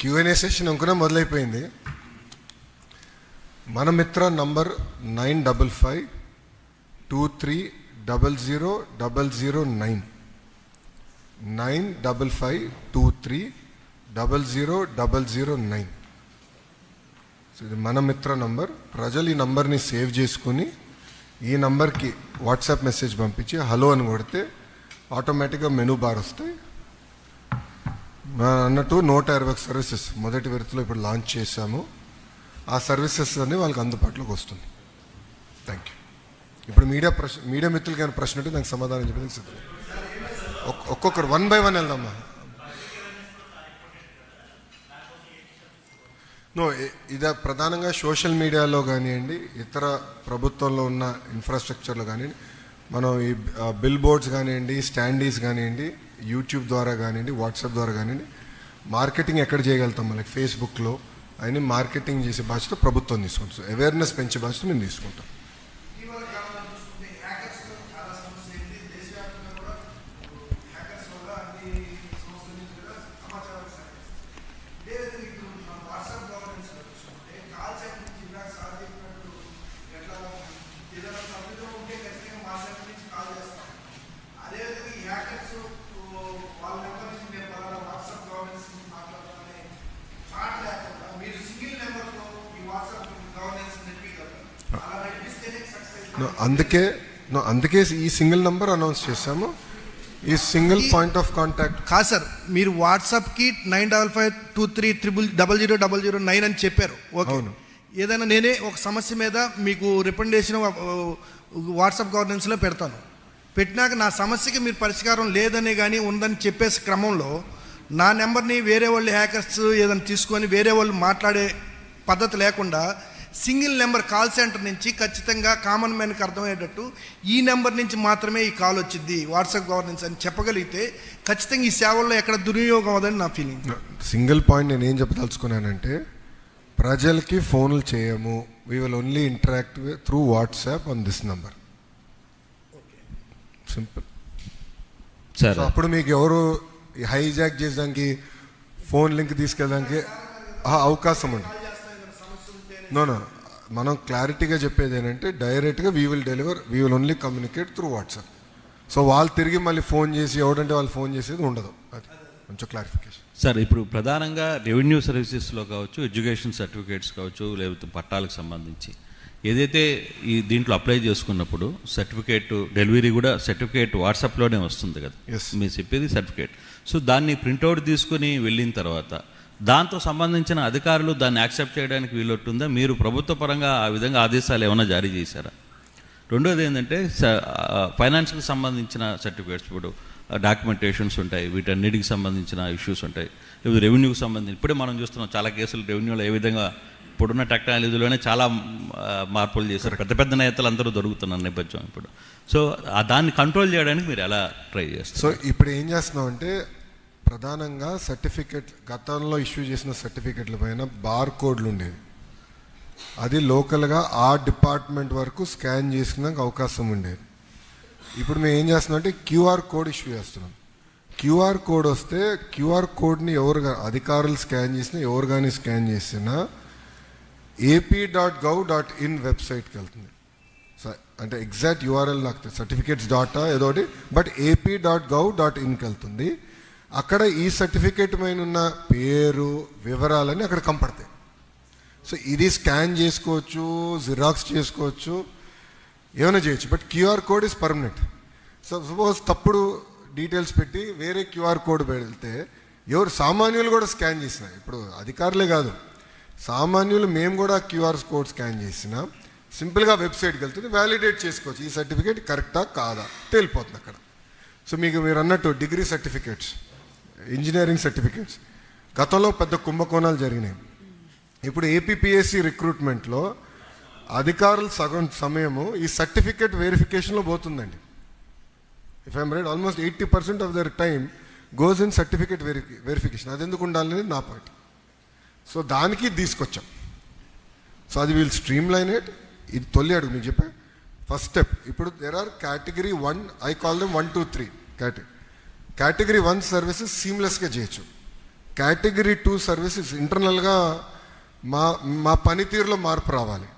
Q&A సెషన్ అనుకున్నా మొదలైపోయింది. మన మిత్ర నంబర్ 9552300009 9552300009. సో ఇది మన మిత్ర నంబర్. ప్రజలు ఈ నంబర్ని సేవ్ చేసుకుని ఈ నంబర్కి వాట్సాప్ మెసేజ్ పంపించి హలో అని కొడితే ఆటోమేటిక్గా మెనూ బార్ వస్తాయి. అన్నట్టు 120 సర్వీసెస్ మొదటి విడతలో ఇప్పుడు లాంచ్ చేశాము. ఆ సర్వీసెస్ అన్నీ వాళ్ళకి అందుబాటులోకి వస్తుంది. Thank you. ఇప్పుడు మీడియా మిత్రులకి ఏమైనా ప్రశ్న ఉంటే నాకు సమాధానం చెప్పేది సిద్ధం. ఒక్కొక్కరు 1 by 1 వెళ్దామా? ఇది ప్రధానంగా సోషల్ మీడియాలో కానివ్వండి, ఇతర ప్రభుత్వంలో ఉన్న ఇన్ఫ్రాస్ట్రక్చర్లో కానివ్వండి, మనం ఈ బిల్ బోర్డ్స్ కానివ్వండి, స్టాండీస్ కానివ్వండి, యూట్యూబ్ ద్వారా కానివ్వండి, వాట్సాప్ ద్వారా కానివ్వండి, మార్కెటింగ్ ఎక్కడ చేయగలుగుతాం? లైక్ ఫేస్బుక్లో అయినా మార్కెటింగ్ చేసే బాధ్యత ప్రభుత్వం తీసుకుంటాం. సో అవేర్నెస్ పెంచే బాధ్యత మేము తీసుకుంటాం. అందుకే ఈ సింగిల్ నంబర్ అనౌన్స్ చేశాము. ఈ సింగిల్ పాయింట్ ఆఫ్ కాంటాక్ట్ కాదు సార్, మీరు వాట్సాప్కి 9552300009 అని చెప్పారు. ఓకే, ఏదైనా నేనే ఒక సమస్య మీద మీకు రికమెండేషన్ వాట్సాప్ గవర్నెన్స్లో పెడతాను. పెట్టినాక నా సమస్యకి మీరు పరిష్కారం లేదనే కానీ ఉందని చెప్పేసి క్రమంలో నా నెంబర్ని వేరే వాళ్ళు హ్యాకర్స్ ఏదైనా తీసుకొని వేరే వాళ్ళు మాట్లాడే పద్ధతి లేకుండా సింగిల్ నెంబర్ కాల్ సెంటర్ నుంచి ఖచ్చితంగా కామన్ మ్యాన్కి అర్థమయ్యేటట్టు ఈ నెంబర్ నుంచి మాత్రమే ఈ కాల్ వచ్చింది వాట్సాప్ గవర్నెన్స్ అని చెప్పగలిగితే ఖచ్చితంగా ఈ సేవల్లో ఎక్కడ దుర్వినియోగం అవ్వదని నా ఫీలింగ్. సింగిల్ పాయింట్ నేను ఏం చెప్పదలుచుకున్నానంటే, ప్రజలకి ఫోన్లు చేయము. We will only interact through WhatsApp on this number. Simple sir. అప్పుడు మీకు ఎవరు హైజాక్ చేయడానికి, ఫోన్ లింక్ తీసుకెళ్ళడానికి అవకాశం ఉండదు. నో మనం క్లారిటీగా చెప్పేది ఏంటంటే, డైరెక్ట్గా we will only communicate through WhatsApp. So వాళ్ళు తిరిగి మళ్ళీ ఫోన్ చేసి ఎవడంటే వాళ్ళు ఫోన్ చేసేది ఉండదు. అది కొంచెం క్లారిఫికేషన్ సార్. ఇప్పుడు ప్రధానంగా రెవెన్యూ సర్వీసెస్లో కావచ్చు, ఎడ్యుకేషన్ సర్టిఫికేట్స్ కావచ్చు, లేకపోతే పట్టాలకు సంబంధించి ఏదైతే ఈ దీంట్లో అప్లై చేసుకున్నప్పుడు సర్టిఫికేట్ డెలివరీ కూడా సర్టిఫికేట్ వాట్సాప్లోనే వస్తుంది కదా, మీరు చెప్పేది సర్టిఫికేట్. సో దాన్ని ప్రింట్అవుట్ తీసుకుని వెళ్ళిన తర్వాత దాంతో సంబంధించిన అధికారులు దాన్ని యాక్సెప్ట్ చేయడానికి వీలుంటుందా? మీరు ప్రభుత్వ పరంగా ఆ విధంగా ఆదేశాలు ఏమైనా జారీ చేశారా? రెండోది ఏంటంటే, ఫైనాన్స్కి సంబంధించిన సర్టిఫికేట్స్, ఇప్పుడు డాక్యుమెంటేషన్స్ ఉంటాయి, వీటన్నిటికి సంబంధించిన ఇష్యూస్ ఉంటాయి. లేకపోతే రెవెన్యూకి సంబంధించి ఇప్పుడే మనం చూస్తున్నాం చాలా కేసులు రెవెన్యూలో ఏ విధంగా ఇప్పుడున్న టెక్నాలజీలోనే చాలా మార్పులు చేశారు. పెద్ద పెద్ద నేతలు అందరూ దొరుకుతున్న నేపథ్యం ఇప్పుడు. సో దాన్ని కంట్రోల్ చేయడానికి మీరు ఎలా ట్రై చేస్తారు? సో ఇప్పుడు ఏం చేస్తున్నాం అంటే, ప్రధానంగా సర్టిఫికెట్ గతంలో ఇష్యూ చేసిన సర్టిఫికెట్ల పైన బార్ కోడ్లు ఉండేది. అది లోకల్గా ఆ డిపార్ట్మెంట్ వరకు స్కాన్ చేసుకునే అవకాశం ఉండేది. ఇప్పుడు మేము ఏం చేస్తున్నాం అంటే QR కోడ్ ఇష్యూ చేస్తున్నాం. QR కోడ్ వస్తే QR కోడ్ని అధికారులు స్కాన్ చేసినా, ఎవరు కానీ స్కాన్ చేసినా ap.gov.in వెబ్సైట్కి వెళ్తుంది. అంటే ఎగ్జాక్ట్ URL నాకు సర్టిఫికేట్స్ డాటా ఏదోటి, బట్ ap.gov.inకి వెళ్తుంది. అక్కడ ఈ సర్టిఫికేట్ పైన ఉన్న పేరు వివరాలని అక్కడ కనపడతాయి. సో ఇది స్కాన్ చేసుకోవచ్చు, జిరాక్స్ చేసుకోవచ్చు, ఏమైనా చేయొచ్చు. But QR code is permanent. So suppose తప్పుడు డీటెయిల్స్ పెట్టి వేరే QR కోడ్ పెడితే ఎవరు సామాన్యులు కూడా స్కాన్ చేసిన, ఇప్పుడు అధికారులే కాదు, సామాన్యులు మేము కూడా QR కోడ్ స్కాన్ చేసినా సింపుల్గా వెబ్సైట్కి వెళ్తుంది, వ్యాలిడేట్ చేసుకోవచ్చు. ఈ సర్టిఫికేట్ కరెక్టా కాదా తేలిపోతుంది అక్కడ. సో మీరు అన్నట్టు డిగ్రీ సర్టిఫికేట్స్, ఇంజనీరింగ్ సర్టిఫికేట్స్ గతంలో పెద్ద కుంభకోణాలు జరిగినాయి. ఇప్పుడు APPSC రిక్రూట్మెంట్లో అధికారులు సగం సమయము ఈ సర్టిఫికేట్ వెరిఫికేషన్లో పోతుందండి. If I'm right, almost 80% of their time goes in certificate verification. అది ఎందుకు ఉండాలనేది నా పాయింట్. సో దానికి తీసుకొచ్చాం. సో అది వీల్ స్ట్రీమ్ లైన్ ఇట్. ఇది తొలి అడుగు మీకు చెప్పా, ఫస్ట్ స్టెప్. ఇప్పుడు there are category 1, I call them 1, 2, 3 category 1 services సీమ్లెస్గా చేయొచ్చు. కేటగిరీ 2 సర్వీసెస్ ఇంటర్నల్గా మా పనితీరులో మార్పు రావాలి.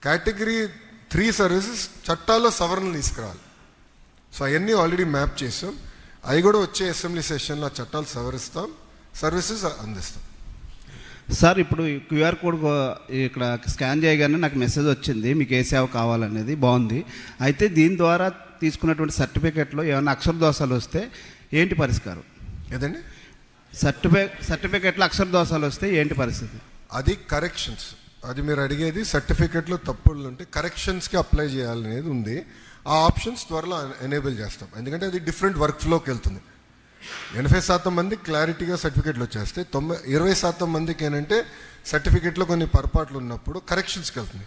కేటగిరీ 3 సర్వీసెస్ చట్టాల్లో సవరణలు తీసుకురావాలి. సో అవన్నీ ఆల్రెడీ మ్యాప్ చేసాం. అవి కూడా వచ్చే అసెంబ్లీ సెషన్లో చట్టాలు సవరిస్తాం, సర్వీసెస్ అందిస్తాం. సార్ ఇప్పుడు క్యూఆర్ కోడ్ ఇక్కడ స్కాన్ చేయగానే నాకు మెసేజ్ వచ్చింది మీకు ఏ సేవ కావాలనేది, బాగుంది. అయితే దీని ద్వారా తీసుకున్నటువంటి సర్టిఫికేట్లో ఏమైనా అక్షర దోషాలు వస్తే ఏంటి పరిష్కారం? ఏదండి? సర్టిఫికేట్లో అక్షర దోషాలు వస్తే ఏంటి పరిస్థితి? అది కరెక్షన్స్. అది మీరు అడిగేది సర్టిఫికేట్లో తప్పులు ఉంటే కరెక్షన్స్కి అప్లై చేయాలనేది ఉంది. ఆ ఆప్షన్స్ త్వరలో ఎనేబుల్ చేస్తాం. ఎందుకంటే అది డిఫరెంట్ వర్క్ ఫ్లోకి వెళ్తుంది. 80% మంది క్లారిటీగా సర్టిఫికేట్లు వచ్చేస్తే 20% మందికి ఏంటంటే సర్టిఫికేట్లో కొన్ని పొరపాట్లు ఉన్నప్పుడు కరెక్షన్స్కి వెళ్తుంది.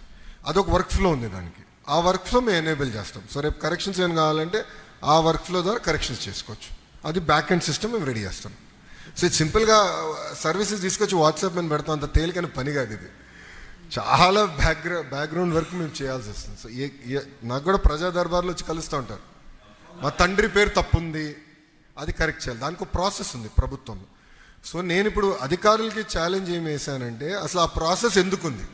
అదొక వర్క్ ఫ్లో ఉంది దానికి. ఆ వర్క్ ఫ్లో మేము ఎనేబుల్ చేస్తాం. సో రేపు కరెక్షన్స్ ఏం కావాలంటే ఆ వర్క్ ఫ్లో ద్వారా కరెక్షన్స్ చేసుకోవచ్చు. అది బ్యాక్ ఎండ్ సిస్టమ్ మేము రెడీ చేస్తాం. సో ఇది సింపుల్గా సర్వీసెస్ తీసుకొచ్చి వాట్సాప్ మీద పెడతాం, అంత తేలికైన పని కాదు ఇది. చాలా బ్యాక్గ్రౌండ్ వర్క్ మేము చేయాల్సి వస్తుంది. సో నాకు కూడా ప్రజా దర్బార్లో వచ్చి కలుస్తూ ఉంటారు, మా తండ్రి పేరు తప్పుంది, అది కరెక్ట్ చేయాలి. దానికి ఒక ప్రాసెస్ ఉంది ప్రభుత్వంలో. సో నేను ఇప్పుడు అధికారులకి ఛాలెంజ్ ఏం వేసానంటే అసలు ఆ ప్రాసెస్ ఎందుకుంది,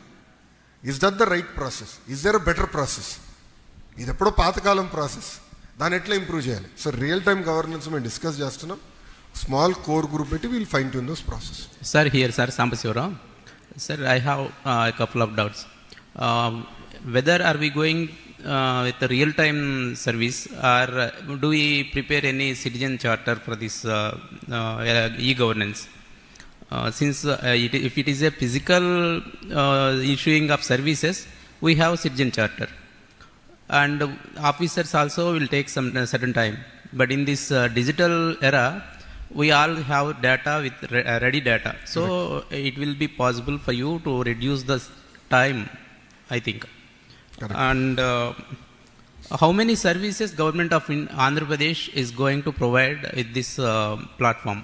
is that the right process, is there a better process? ఇది ఎప్పుడో పాతకాలం ప్రాసెస్, దాన్ని ఎట్లా ఇంప్రూవ్ చేయాలి? సో రియల్ టైమ్ గవర్నెన్స్ మేము డిస్కస్ చేస్తున్నాం. స్మాల్ కోర్ గ్రూప్ పెట్టి we'll fine tune those process. Sir, here, sir, Sampasivaram. Sir, I have a couple of doubts. Whether are we going with the real-time service, or do we prepare any citizen charter for this e-governance? Since if it is a physical issuing of services, we have citizen charter, and officers also will take some certain time. But in this digital era, we all have data with ready data, so it will be possible for you to reduce the time, I think. Correct. And how many services government of Andhra Pradesh is going to provide with this platform?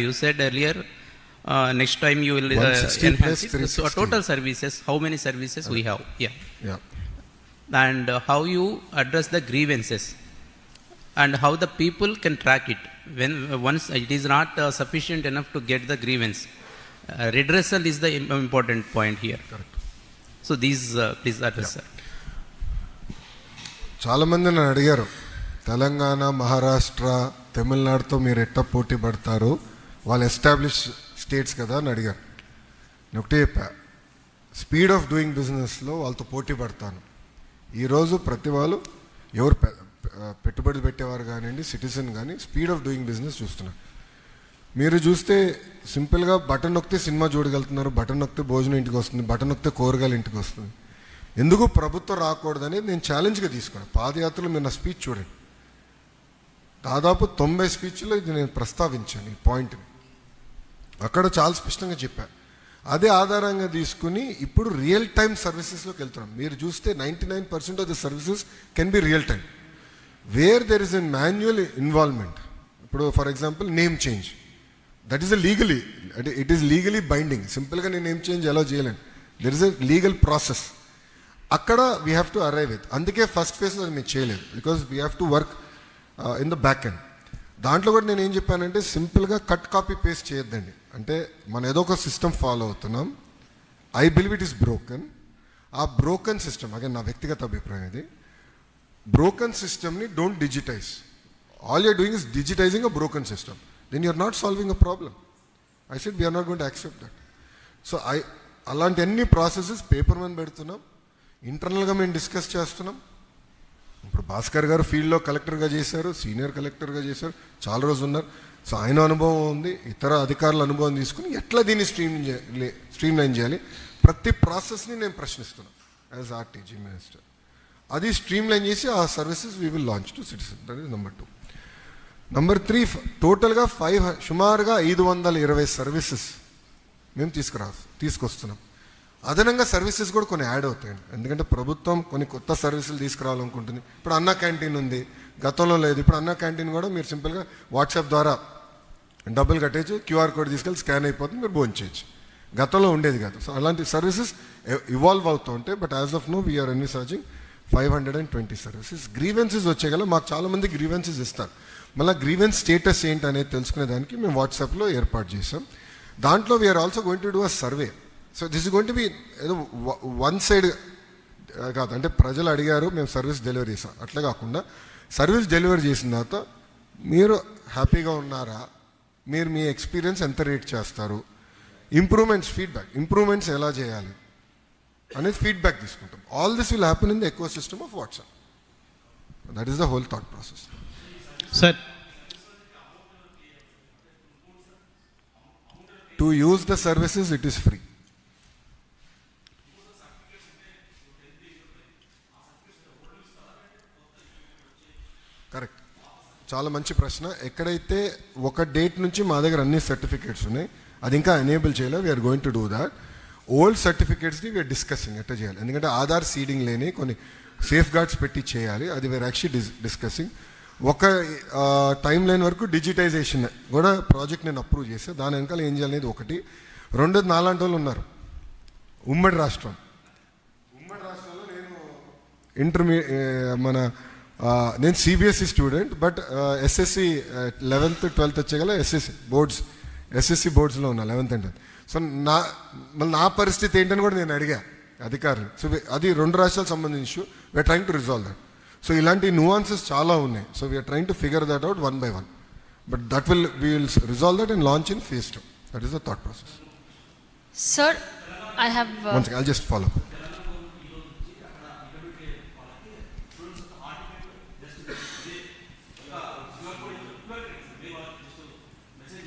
You said earlier next time you will 160 plus enhance it. So 360. total services, how many services we have? Yeah. And how you address the grievances, and how the people can track it when once it is not sufficient enough to get the grievance. Redressal is the important point here. Correct. So these please address, sir. చాలామంది నన్ను అడిగారు, తెలంగాణ, మహారాష్ట్ర, తమిళనాడుతో మీరు ఎట్లా పోటీ పడతారు, వాళ్ళు establish states కదా అని అడిగారు. నేను ఒకటే చెప్పా, స్పీడ్ ఆఫ్ డూయింగ్ బిజినెస్లో వాళ్ళతో పోటీ పడతాను. ఈరోజు ప్రతి వాళ్ళు ఎవరు పెట్టుబడి పెట్టేవారు కానివ్వండి, సిటిజన్ కానీ స్పీడ్ ఆఫ్ డూయింగ్ బిజినెస్ చూస్తున్నారు. మీరు చూస్తే సింపుల్గా బటన్ నొక్కితే సినిమా చూడగలుగుతున్నారు, బటన్ నొక్కితే భోజనం ఇంటికి వస్తుంది, బటన్ నొక్కితే కూరగాయలు ఇంటికి వస్తుంది. ఎందుకు ప్రభుత్వం రాకూడదనేది నేను ఛాలెంజ్గా తీసుకున్నాను. పాదయాత్రలో మీరు నా స్పీచ్ చూడండి, దాదాపు 90 స్పీచ్లో ఇది నేను ప్రస్తావించాను ఈ పాయింట్ని. అక్కడ చాలా స్పష్టంగా చెప్పాను. అదే ఆధారంగా తీసుకుని ఇప్పుడు రియల్ టైమ్ సర్వీసెస్లోకి వెళ్తున్నాం. మీరు చూస్తే 99% of the services can be real time, where there is a manual involvement. ఇప్పుడు for example name change, that is it is legally binding. సింపుల్గా నేను నేమ్ చేంజ్ ఎలా చేయలేను, there is a legal process. అక్కడ we have to arrive with. అందుకే first ఫేజ్లో అది మేము చేయలేదు, because we have to work in the back end. దాంట్లో కూడా నేను ఏం చెప్పానంటే సింపుల్గా కట్ కాపీ పేస్ట్ చేయొద్దండి. అంటే మనం ఏదో ఒక సిస్టమ్ ఫాలో అవుతున్నాం, I believe it is broken. ఆ బ్రోకన్ సిస్టమ్, అగే నా వ్యక్తిగత అభిప్రాయం ఇది, బ్రోకన్ సిస్టమ్ని don't digitise. All you're doing is digitising a broken system, then you're not solving a problem. I said we're not going to accept that. So అలాంటి అన్ని processes paper మీద పెడుతున్నాం, ఇంటర్నల్గా మేము డిస్కస్ చేస్తున్నాం. ఇప్పుడు భాస్కర్ గారు ఫీల్డ్లో కలెక్టర్గా చేశారు, సీనియర్ కలెక్టర్గా చేశారు, చాలా రోజులు ఉన్నారు. సో ఆయన అనుభవం ఉంది, ఇతర అధికారుల అనుభవం తీసుకుని ఎట్లా దీన్ని స్ట్రీమ్ లైన్ చేయాలి, ప్రతి ప్రాసెస్ని నేను ప్రశ్నిస్తున్నాను యాజ్ ఆర్టీజీ మినిస్టర్. అది స్ట్రీమ్ లైన్ చేసి ఆ services we will launch to citizen. That is number 2. Number 3, టోటల్గా సుమారుగా 520 సర్వీసెస్ మేము తీసుకొస్తున్నాం. అదనంగా సర్వీసెస్ కూడా కొన్ని యాడ్ అవుతాయండి, ఎందుకంటే ప్రభుత్వం కొన్ని కొత్త సర్వీసులు తీసుకురావాలనుకుంటుంది. ఇప్పుడు అన్న క్యాంటీన్ ఉంది, గతంలో లేదు. ఇప్పుడు అన్న క్యాంటీన్ కూడా మీరు సింపుల్గా వాట్సాప్ ద్వారా డబ్బులు కట్టేసి క్యూఆర్ కోడ్ తీసుకెళ్ళి స్కాన్ అయిపోతుంది, మీరు భోంచేయచ్చు. గతంలో ఉండేది కాదు. సో అలాంటి సర్వీసెస్ ఇవాల్వ్ అవుతూ ఉంటాయి. But as of now we are envisaging 520 services. Grievances వచ్చేగల మాకు చాలామంది గ్రీవెన్సెస్ ఇస్తారు. మళ్ళీ గ్రీవెన్స్ స్టేటస్ ఏంటి అనేది తెలుసుకునే దానికి మేము వాట్సాప్లో ఏర్పాటు చేసాం. దాంట్లో we're also going to do a survey. So this is going to be ఏదో వన్ సైడ్ కాదు, అంటే ప్రజలు అడిగారు మేము సర్వీస్ డెలివరీ చేసాం అట్లా కాకుండా, సర్వీస్ డెలివరీ చేసిన తర్వాత మీరు హ్యాపీగా ఉన్నారా, మీరు మీ ఎక్స్పీరియన్స్ ఎంత రేట్ చేస్తారు, ఇంప్రూవ్మెంట్స్ ఎలా చేయాలి అనేది ఫీడ్బ్యాక్ తీసుకుంటాం. All this will happen in the eco system of WhatsApp. That is the whole thought process. Sir to use the services it is free. Correct, చాలా మంచి ప్రశ్న. ఎక్కడైతే ఒక డేట్ నుంచి మా దగ్గర అన్ని సర్టిఫికేట్స్ ఉన్నాయి, అది ఇంకా ఎనేబుల్ చేయలేదు. We are going to do that. Old సర్టిఫికేట్స్ని వీఆర్ డిస్కసింగ్ ఎట్లా చేయాలి, ఎందుకంటే ఆధార్ సీడింగ్ లేని కొన్ని సేఫ్ గార్డ్స్ పెట్టి చేయాలి. అది వీఆర్ యాక్చువల్లీ డిస్కసింగ్. ఒక టైం లైన్ వరకు డిజిటైజేషన్ కూడా ప్రాజెక్ట్ నేను అప్రూవ్ చేస్తే దాని వెనకాల ఏం చేయాలనేది ఒకటి. రెండోది నాలాంటి వాళ్ళు ఉన్నారు ఉమ్మడి రాష్ట్రంలో నేను CBSE student, but SSC 11th 12th వచ్చేగల ఎస్ఎస్సి బోర్డ్స్లో ఉన్నా 11th and 12th. సో నా పరిస్థితి ఏంటని కూడా నేను అడిగా అధికారులు. సో అది 2 రాష్ట్రాలకు సంబంధించిన issue. We're trying to resolve that. So ఇలాంటి nuances చాలా ఉన్నాయి. So we're trying to figure that out one by one. But we will resolve that and launch in phase 2. That is the thought process. Sir, I have... One second, I'll just follow.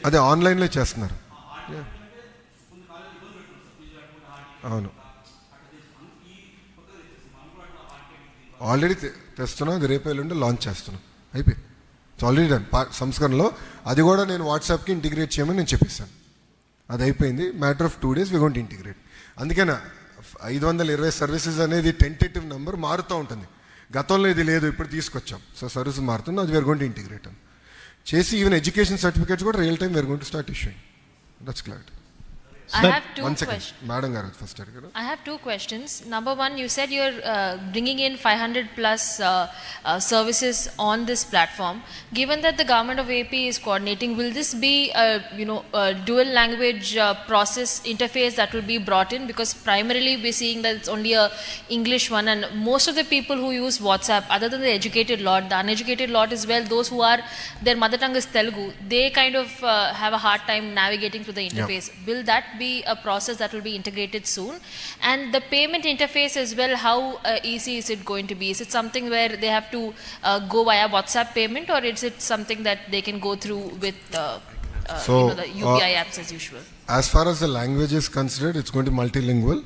అదే ఆన్లైన్లో చేస్తున్నారు. అవును, already తెస్తున్నాం. అది రేపు ఎల్లుండి launch చేస్తున్నాం. అయిపోయి it's already done. సంస్కరణలో అది కూడా నేను వాట్సాప్కి ఇంటిగ్రేట్ చేయమని నేను చెప్పేశాను. అది అయిపోయింది. Matter of 2 days we going to integrate. అందుకనే 520 సర్వీసెస్ అనేది టెంటేటివ్ నెంబర్ మారుతూ ఉంటుంది. గతంలో ఇది లేదు, ఇప్పుడు తీసుకొచ్చాం. సో సర్వీస్ మారుతుంది, అది వీఆర్ గోయింగ్ టు ఇంటిగ్రేట్ అని చేసి ఈవెన్ ఎడ్యుకేషన్ సర్టిఫికేట్స్ కూడా real time we're going to start issuing. That's clarity. I have two One second, questions. Madam Garu first. I have 2 questions. Number one, you said you're bringing in 500 plus services on this platform. Given that the government of AP is coordinating, will this be a dual language process interface that will be brought in? Because primarily we're seeing that it's only a English one, and most of the people who use WhatsApp, other than the educated lot, the uneducated lot as well, those who are their mother tongue is Telugu, they kind of have a hard time navigating through the interface. Will that be a process that will be integrated soon? And the payment interface as well, how easy is it going to be? Is it something where they have to go via WhatsApp payment, or is it something that they can go through with the UPI apps as usual? As far as the language is considered, it's going to be multilingual.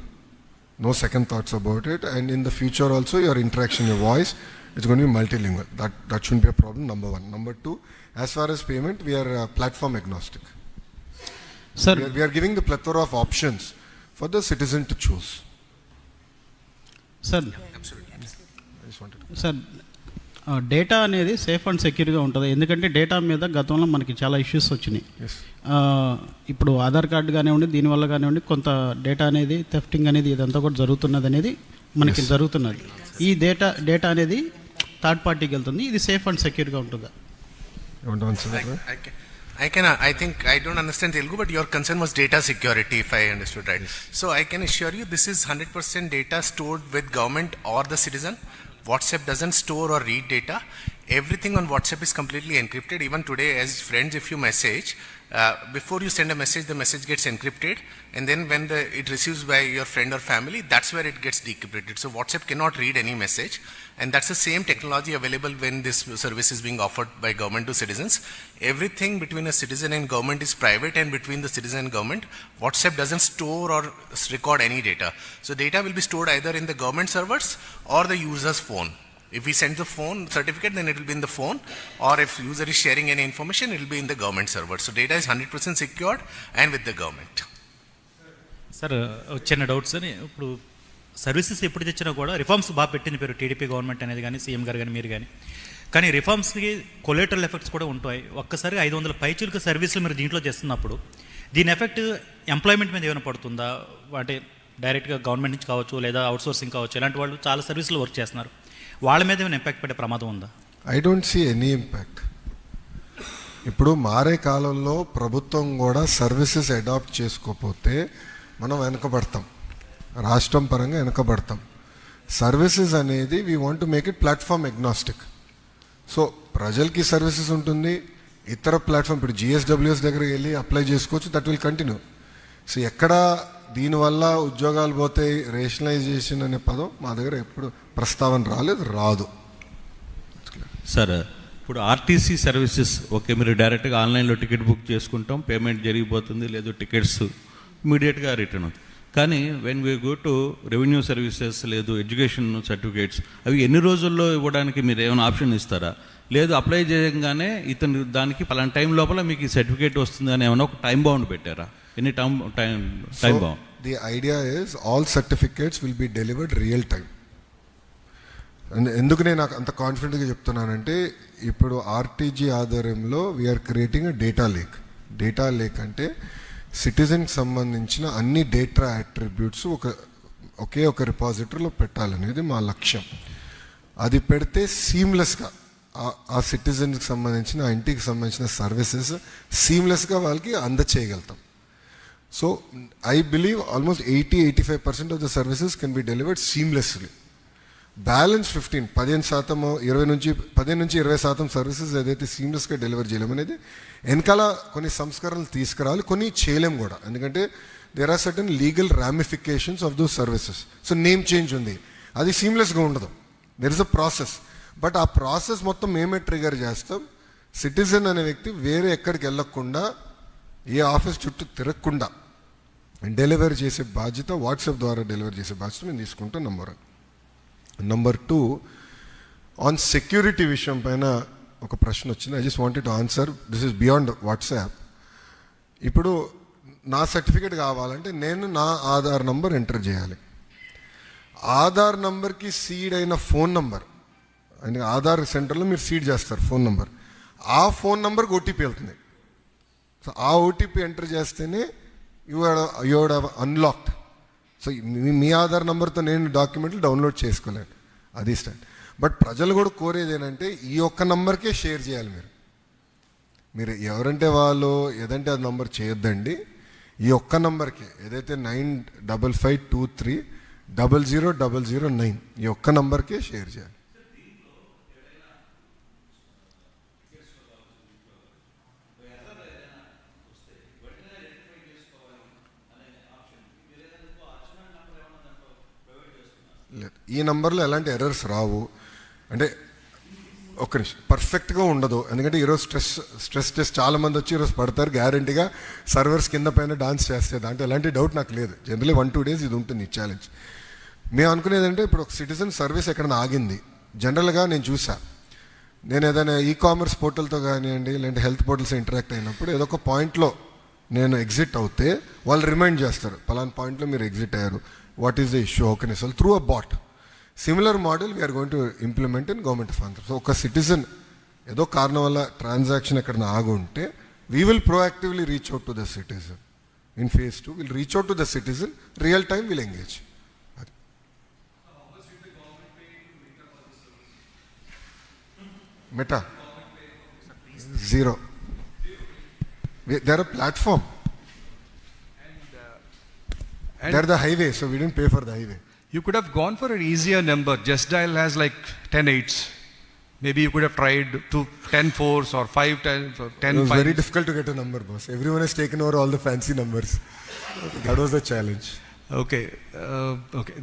No second thoughts about it. And in the future also, your interaction, your voice, it's going to be multilingual. That shouldn't be a problem, number 1. Number 2, as far as payment, we are platform agnostic. Sir, we are giving the plethora of options for the citizen to choose. Sir sir data అనేది safe and సెక్యూర్గా ఉంటుంది. ఎందుకంటే data మీద గతంలో మనకి చాలా issues వచ్చినాయి. ఇప్పుడు Aadhaar card కానివ్వండి, దీనివల్ల కానివ్వండి, కొంత డేటా అనేది థెఫ్టింగ్ అనేది ఇదంతా కూడా జరుగుతున్నది అనేది మనకి జరుగుతున్నది. ఈ డేటా అనేది థర్డ్ పార్టీకి వెళ్తుంది. ఇది సేఫ్ అండ్ సెక్యూర్గా ఉంటుందా? I think I don't understand Telugu, but your concern was data security, if I understood right. Yes. So I can assure you this is 100% data stored with government or the citizen. WhatsApp doesn't store or read data. Everything on WhatsApp is completely encrypted. Even today, as friends, if you message, before you send a message, the message gets encrypted, and then when it receives by your friend or family, that's where it gets decrypted. So WhatsApp cannot read any message, and that's the same technology available when this service is being offered by government to citizens. Everything between a citizen and government is private, and between the citizen and government, WhatsApp doesn't store or record any data. So data will be stored either in the government servers or the user's phone. If we send the phone certificate, then it will be in the phone, or if user is sharing any information, it will be in the government server. So data is 100% secured and with the government. Sir చిన్న doubts అని, ఇప్పుడు services ఎప్పుడు తెచ్చినా కూడా reforms బాగా పెట్టింది పేరు TDP government అనేది కానీ, సీఎం గారు కానీ, మీరు కానీ. కానీ రిఫార్మ్స్కి కొలేటరల్ ఎఫెక్ట్స్ కూడా ఉంటాయి. ఒక్కసారి 500 పైచులకు సర్వీసులు మీరు దీంట్లో చేస్తున్నప్పుడు దీని ఎఫెక్ట్ ఎంప్లాయ్మెంట్ మీద ఏమైనా పడుతుందా? అంటే డైరెక్ట్గా గవర్నమెంట్ నుంచి కావచ్చు, లేదా అవుట్సోర్సింగ్ కావచ్చు, ఇలాంటి వాళ్ళు చాలా సర్వీసులు వర్క్ చేస్తున్నారు, వాళ్ళ మీద ఏమైనా ఇంపాక్ట్ పడే ప్రమాదం ఉందా? I don't see any impact. ఇప్పుడు మారే కాలంలో ప్రభుత్వం కూడా సర్వీసెస్ అడాప్ట్ చేసుకోకపోతే మనం వెనకబడతాం, రాష్ట్రం పరంగా వెనకబడతాం. సర్వీసెస్ అనేది we want to make it platform agnostic. So ప్రజలకి సర్వీసెస్ ఉంటుంది, ఇతర ప్లాట్ఫామ్ ఇప్పుడు జిఎస్డబ్ల్యూఎస్ దగ్గరికి వెళ్ళి అప్లై చేసుకోవచ్చు, దట్ విల్ కంటిన్యూ. సో ఎక్కడ దీనివల్ల ఉద్యోగాలు పోతాయి, రేషనలైజేషన్ అనే పదం మా దగ్గర ఎప్పుడు ప్రస్తావన రాదు. సార్, ఇప్పుడు ఆర్టీసీ సర్వీసెస్ ఓకే, మీరు డైరెక్ట్గా ఆన్లైన్లో టికెట్ బుక్ చేసుకుంటాం, పేమెంట్ జరిగిపోతుంది, లేదు టికెట్స్ ఇమీడియట్గా రిటర్న్ అవుతుంది. కానీ when we go to revenue services, లేదు ఎడ్యుకేషన్ సర్టిఫికేట్స్, అవి ఎన్ని రోజుల్లో ఇవ్వడానికి మీరు ఏమైనా ఆప్షన్ ఇస్తారా? లేదు అప్లై చేయగానే ఇతను దానికి పలానా టైం లోపల మీకు ఈ సర్టిఫికేట్ వస్తుంది అని ఏమైనా ఒక టైం బౌండ్ పెట్టారా? ఎన్ని time bound? The idea is all certificates will be delivered real time. ఎందుకు నేను అంత కాన్ఫిడెంట్గా చెప్తున్నానంటే, ఇప్పుడు ఆర్టీజీ ఆధ్వర్యంలో we're creating a data lake అంటే సిటిజన్కి సంబంధించిన అన్ని డేటా అట్రిబ్యూట్స్ ఒకే ఒక రిపాజిటరీలో పెట్టాలనేది మా లక్ష్యం. అది పెడితే సీమ్లెస్గా ఆ సిటిజన్కి సంబంధించిన, ఆ ఇంటికి సంబంధించిన సర్వీసెస్ సీమ్లెస్గా వాళ్ళకి అందచేయగలుగుతాం. So I believe almost 80-85% of the services can be delivered seamlessly. Balance 15 నుంచి 20% సర్వీసెస్ ఏదైతే సీమ్లెస్గా డెలివర్ చేయలేము అనేది వెనకాల కొన్ని సంస్కరణలు తీసుకురావాలి, కొన్ని చేయలేము కూడా. ఎందుకంటే there are certain legal ramifications of those services. So name change ఉంది, అది సీమ్లెస్గా ఉండదు, there is a process. But ఆ ప్రాసెస్ మొత్తం మేమే ట్రిగర్ చేస్తాం. సిటిజన్ అనే వ్యక్తి వేరే ఎక్కడికి వెళ్ళకుండా, ఏ ఆఫీస్ చుట్టూ తిరగకుండా డెలివరీ చేసే బాధ్యత, వాట్సాప్ ద్వారా డెలివరీ చేసే బాధ్యత మేము తీసుకుంటాం. నెంబర్ 2, ఆన్ సెక్యూరిటీ విషయం పైన ఒక ప్రశ్న వచ్చింది. I just wanted to answer. This is beyond WhatsApp. ఇప్పుడు నా సర్టిఫికేట్ కావాలంటే నేను నా ఆధార్ నంబర్ ఎంటర్ చేయాలి. ఆధార్ నంబర్కి సీడ్ అయిన ఫోన్ నంబర్, అంటే ఆధార్ సెంటర్లో మీరు సీడ్ చేస్తారు ఫోన్ నంబర్, ఆ ఫోన్ నంబర్కి ఓటీపీ వెళ్తుంది. సో ఆ ఓటీపీ ఎంటర్ చేస్తేనే యూ హ్యావ్ అన్లాక్డ్. సో మీ ఆధార్ నెంబర్తో నేను డాక్యుమెంట్లు డౌన్లోడ్ చేసుకోలేను, అది స్టాండ్. బట్ ప్రజలు కూడా కోరేది ఏంటంటే ఈ ఒక్క నంబర్కే షేర్ చేయాలి. మీరు ఎవరంటే వాళ్ళు ఏదంటే అది నంబర్ చేయొద్దండి, ఈ ఒక్క నంబర్కే, ఏదైతే 9553000009 ఈ ఒక్క నంబర్కే షేర్ చేయాలి. ఈ నంబర్లో ఎలాంటి ఎర్రర్స్ రావు, అంటే ఒక్క నిమిషం పర్ఫెక్ట్గా ఉండదు. ఎందుకంటే ఈరోజు స్ట్రెస్ టెస్ట్ చాలామంది వచ్చి ఈరోజు పడతారు, గ్యారంటీగా సర్వర్స్ కింద పైన డాన్స్ చేస్తే దాంట్లో ఎలాంటి డౌట్ నాకు లేదు. జనరలీ 1-2 days ఇది ఉంటుంది ఈ ఛాలెంజ్. మేము అనుకునేది అంటే, ఇప్పుడు ఒక సిటిజన్ సర్వీస్ ఎక్కడైనా ఆగింది, జనరల్గా నేను చూసా, నేను ఏదైనా ఈకామర్స్ పోర్టల్తో కానివ్వండి, లేదంటే హెల్త్ పోర్టల్స్ ఇంటరాక్ట్ అయినప్పుడు ఏదో ఒక పాయింట్లో నేను ఎగ్జిట్ అవుతే వాళ్ళు రిమైండ్ చేస్తారు, పలానా పాయింట్లో మీరు ఎగ్జిట్ అయ్యారు, what is the issue, okay sir, through a bot. Similar model we are going to implement in government of Andhra. So ఒక సిటిజన్ ఏదో కారణం వల్ల ట్రాన్సాక్షన్ ఎక్కడైనా ఆగుంటే we will proactively reach out to the citizen. In phase 2 will reach out to the citizen, real time will engage. Meta, 0. They're a platform. They're the highway, so we didn't pay for the highway. You could have gone for an easier number. Just Dial has like 10 8s. Maybe you could have tried 10 4s or 5 10s or 10 It was 5s. very difficult to get a number, boss. Everyone has taken over all the fancy numbers. That was the challenge. Okay.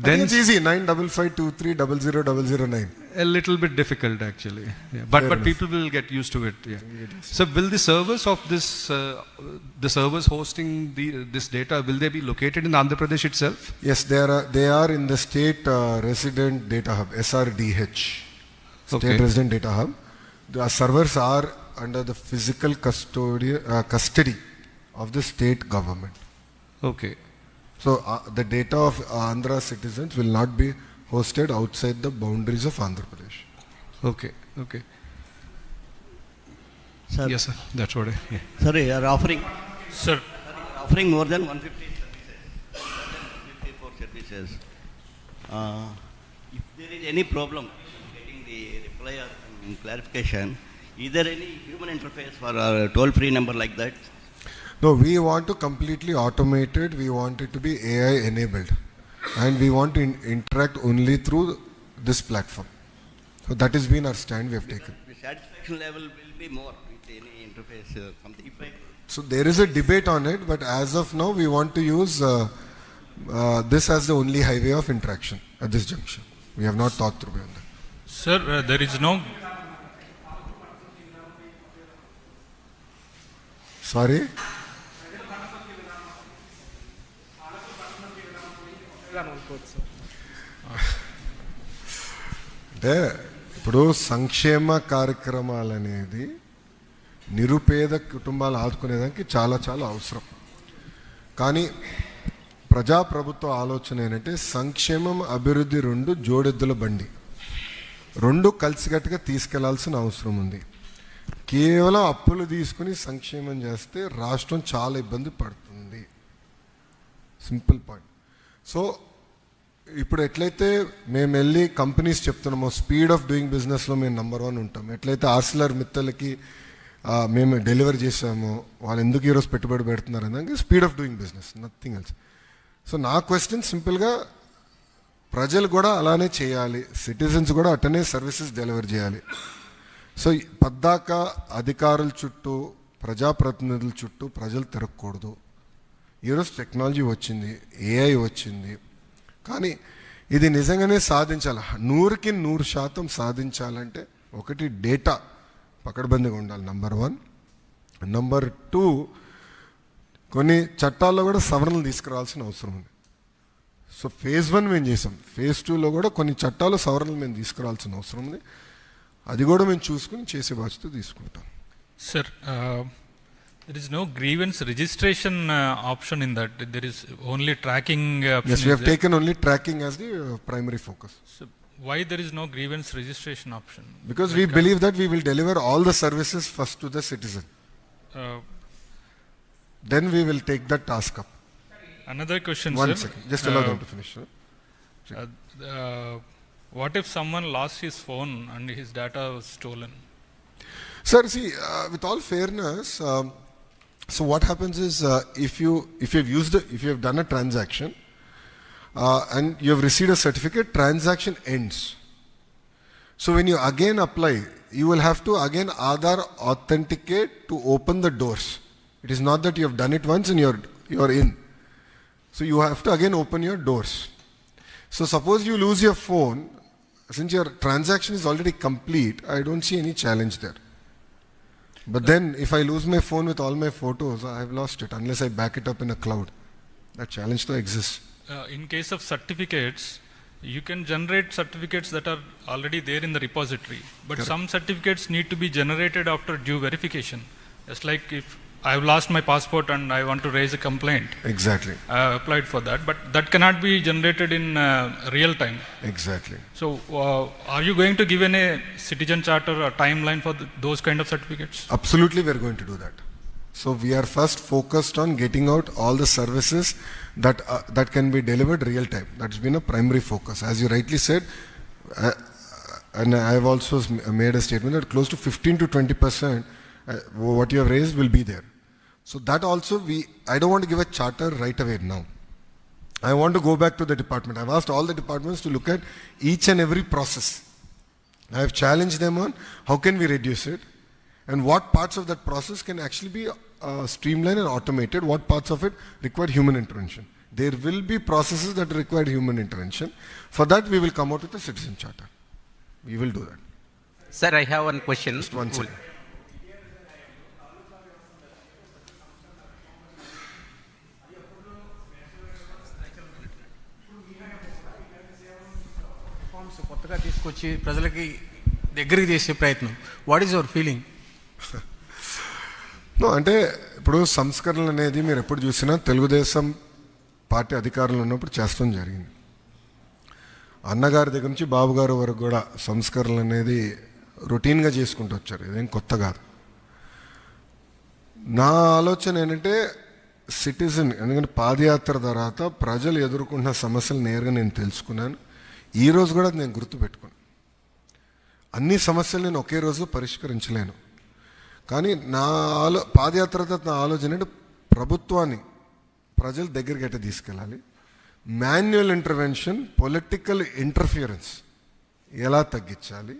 Then Then it's easy. 95523000009. a little bit difficult actually. Yeah. But enough. people will get used to it. Yeah. So will the servers of this, the servers hosting this data, will they be located in Andhra Pradesh itself? Yes, they are in the State Resident Data Hub, SRDH. State Okay. Resident Data Hub. The servers are under the physical custody of the state government. Okay. So the data of Andhra citizens will not be hosted outside the boundaries of Andhra Pradesh. Okay. Okay. Sir. Yes, sir. That's what I. Yeah. Sir, you are offering more than 150 services, 154 services. If there is any problem getting the reply or clarification, is there any human interface for a toll-free number like that? No, we want to completely automate it. We want it to be AI enabled. And we want to interact only through this platform. So that has been our stand we have taken. The satisfaction level will be more with any interface, something. If I, So there is a debate on it, but as of now, we want to use this as the only highway of interaction at this junction. We have not thought through beyond that. Sir, there is no. Sorry? అంటే ఇప్పుడు సంక్షేమ కార్యక్రమాలు అనేది నిరుపేద కుటుంబాలు ఆదుకునేదానికి చాలా చాలా అవసరం. కానీ ప్రజాప్రభుత్వ ఆలోచన ఏంటంటే సంక్షేమం అభివృద్ధి రెండు జోడెద్దుల బండి, రెండు కలిసికట్టుగా తీసుకెళ్లాల్సిన అవసరం ఉంది. కేవలం అప్పులు తీసుకుని సంక్షేమం చేస్తే రాష్ట్రం చాలా ఇబ్బంది పడుతుంది. Simple point. సో ఇప్పుడు ఎట్లయితే మేము వెళ్ళి కంపెనీస్ చెప్తున్నామో స్పీడ్ ఆఫ్ డూయింగ్ బిజినెస్లో మేము నెంబర్ 1 ఉంటాం, ఎట్లయితే ఆర్సిలర్ మిత్తలకి మేము డెలివరీ చేసామో వాళ్ళు ఎందుకు ఈరోజు పెట్టుబడి పెడుతున్నారు అంటే speed of doing business, nothing else. So నా క్వశ్చన్ సింపుల్గా ప్రజలు కూడా అలానే చేయాలి, సిటిజన్స్ కూడా అట్టనే సర్వీసెస్ డెలివరీ చేయాలి. సో పద్దాక అధికారుల చుట్టూ ప్రజాప్రతినిధుల చుట్టూ ప్రజలు తిరగకూడదు. ఈరోజు టెక్నాలజీ వచ్చింది, ఏఐ వచ్చింది, కానీ ఇది నిజంగానే సాధించాలి. 100కి 100% సాధించాలంటే ఒకటి డేటా పకడ్బందీగా ఉండాలి, నంబర్ 1. నంబర్ 2, కొన్ని చట్టాల్లో కూడా సవరణలు తీసుకురావాల్సిన అవసరం ఉంది. సో ఫేజ్ 1 మేము చేసాం, ఫేజ్ 2లో కూడా కొన్ని చట్టాలు సవరణలు మేము తీసుకురావాల్సిన అవసరం ఉంది. అది కూడా మేము చూసుకుని చేసే బాధ్యత తీసుకుంటాం. Sir, there is no grievance registration option in that. There is only tracking option. Yes, we have taken only tracking as the primary focus. So why there is no grievance registration option? Because we believe that we will deliver all the services first to the citizen. Then we will take that task up. Another question, One sir. second, just allow them to finish. What if someone lost his phone and his data was stolen? Sir, see, with all fairness, so what happens is if you have done a transaction and you have received a certificate, transaction ends. So when you again apply, you will have to again Aadhaar authenticate to open the doors. It is not that you have done it once and you are in. So you have to again open your doors. So suppose you lose your phone, since your transaction is already complete, I don't see any challenge there. But then if I lose my phone with all my photos, I have lost it unless I back it up in a cloud. That challenge still exists. In case of certificates, you can generate certificates that are already there in the repository, but Correct. some certificates need to be generated after due verification. Just like if I have lost my passport and I want to raise a complaint, Exactly. I have applied for that, but that cannot be generated in real time. Exactly. So are you going to give any citizen charter or timeline for those kind of certificates? Absolutely, we are going to do that. So we are first focused on getting out all the services that can be delivered real time. That's been a primary focus. As you rightly said, and I have also made a statement that close to 15 to 20% what you have raised will be there. So that also I don't want to give a charter right away now. I want to go back to the department. I've asked all the departments to look at each and every process. I have challenged them on how can we reduce it and what parts of that process can actually be streamlined and automated, what parts of it require human intervention. There will be processes that require human intervention. For that, we will come out with a citizen charter. We will do that. Sir, I have one question. Just one second. కొత్తగా తీసుకొచ్చి ప్రజలకి దగ్గరికి చేసే ప్రయత్నం, what is your feeling? అంటే ఇప్పుడు సంస్కరణలు అనేది మీరు ఎప్పుడు చూసినా తెలుగుదేశం పార్టీ అధికారంలో ఉన్నప్పుడు చేస్తాం జరిగింది. అన్నగారి దగ్గర నుంచి బాబు గారు వరకు కూడా సంస్కరణలు అనేది రొటీన్గా చేసుకుంటూ వచ్చారు, ఇదేం కొత్త కాదు. నా ఆలోచన ఏంటంటే సిటిజన్, ఎందుకంటే పాదయాత్ర తర్వాత ప్రజలు ఎదుర్కొంటున్న సమస్యలు నేరుగా నేను తెలుసుకున్నాను. ఈరోజు కూడా నేను గుర్తుపెట్టుకున్నాను. అన్ని సమస్యలు నేను ఒకే రోజు పరిష్కరించలేను, కానీ పాదయాత్ర తర్వాత నా ఆలోచన అంటే ప్రభుత్వాన్ని ప్రజల దగ్గరికి ఎట్లా తీసుకెళ్ళాలి, మాన్యువల్ ఇంటర్వెన్షన్, పొలిటికల్ ఇంటర్ఫియరెన్స్ ఎలా తగ్గించాలి,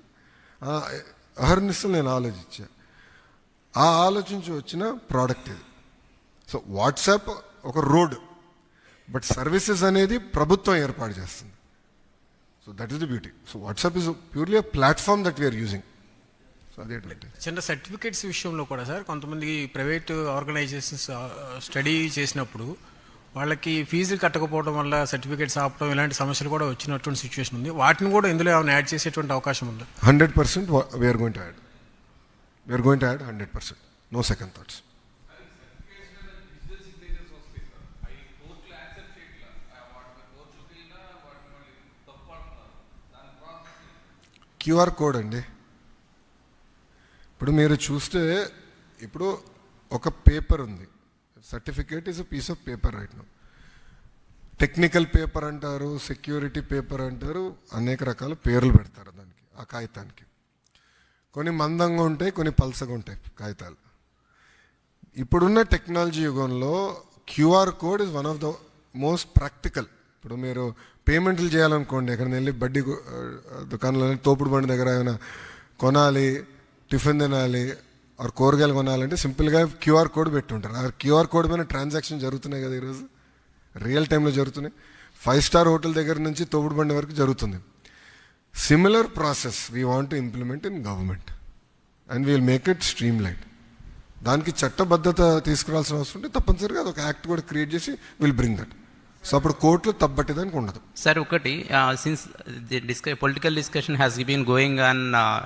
అహర్నిశలు నేను ఆలోచించా. ఆ ఆలోచించి వచ్చిన ప్రోడక్ట్ ఇది. సో వాట్సాప్ ఒక రోడ్, బట్ సర్వీసెస్ అనేది ప్రభుత్వం ఏర్పాటు చేస్తుంది. So that is the beauty. So WhatsApp is purely a platform that we're using. So అదే చిన్న సర్టిఫికేట్స్ విషయంలో కూడా సార్ కొంతమంది ప్రైవేట్ ఆర్గనైజేషన్స్ స్టడీ చేసినప్పుడు వాళ్ళకి ఫీజులు కట్టకపోవడం వల్ల సర్టిఫికేట్స్ ఆపడం ఇలాంటి సమస్యలు కూడా వచ్చినటువంటి సిచ్యువేషన్ ఉంది. వాటిని కూడా ఇందులో ఏమైనా యాడ్ చేసేటువంటి అవకాశం ఉందా? 100% we're going to add. We're going to add 100%. No second thoughts. QR code అండి. ఇప్పుడు మీరు చూస్తే ఇప్పుడు ఒక పేపర్ ఉంది, certificate is a piece of paper right now. Technical paper అంటారు, సెక్యూరిటీ పేపర్ అంటారు, అనేక రకాల పేర్లు పెడతారు దానికి, ఆ కాగితానికి. కొన్ని మందంగా ఉంటాయి, కొన్ని పల్సగా ఉంటాయి కాగితాలు. ఇప్పుడున్న టెక్నాలజీ యుగంలో QR code is one of the most practical. ఇప్పుడు మీరు పేమెంట్లు చేయాలనుకోండి, ఎక్కడ వెళ్ళి బడ్డీ దుకాణంలో తోపుడు బండి దగ్గర ఏమైనా కొనాలి, టిఫిన్ తినాలి, ఆర్ కూరగాయలు కొనాలంటే సింపుల్గా క్యూఆర్ కోడ్ పెట్టుంటారు. ఆ క్యూఆర్ కోడ్ మీద ట్రాన్సాక్షన్ జరుగుతున్నాయి కదా ఈరోజు, రియల్ టైంలో జరుగుతున్నాయి. 5 స్టార్ హోటల్ దగ్గర నుంచి తోపుడు బండి వరకు జరుగుతుంది. Similar process we want to implement in government and we'll make it streamline. దానికి చట్టబద్ధత తీసుకురావాల్సిన అవసరం ఉంటే తప్పనిసరిగా అదొక యాక్ట్ కూడా క్రియేట్ చేసి విల్ బ్రింగ్ దట్. సో అప్పుడు కోర్టులో తప్పట్టేదానికి ఉండదు. సార్ ఒకటి, since political discussion has been going on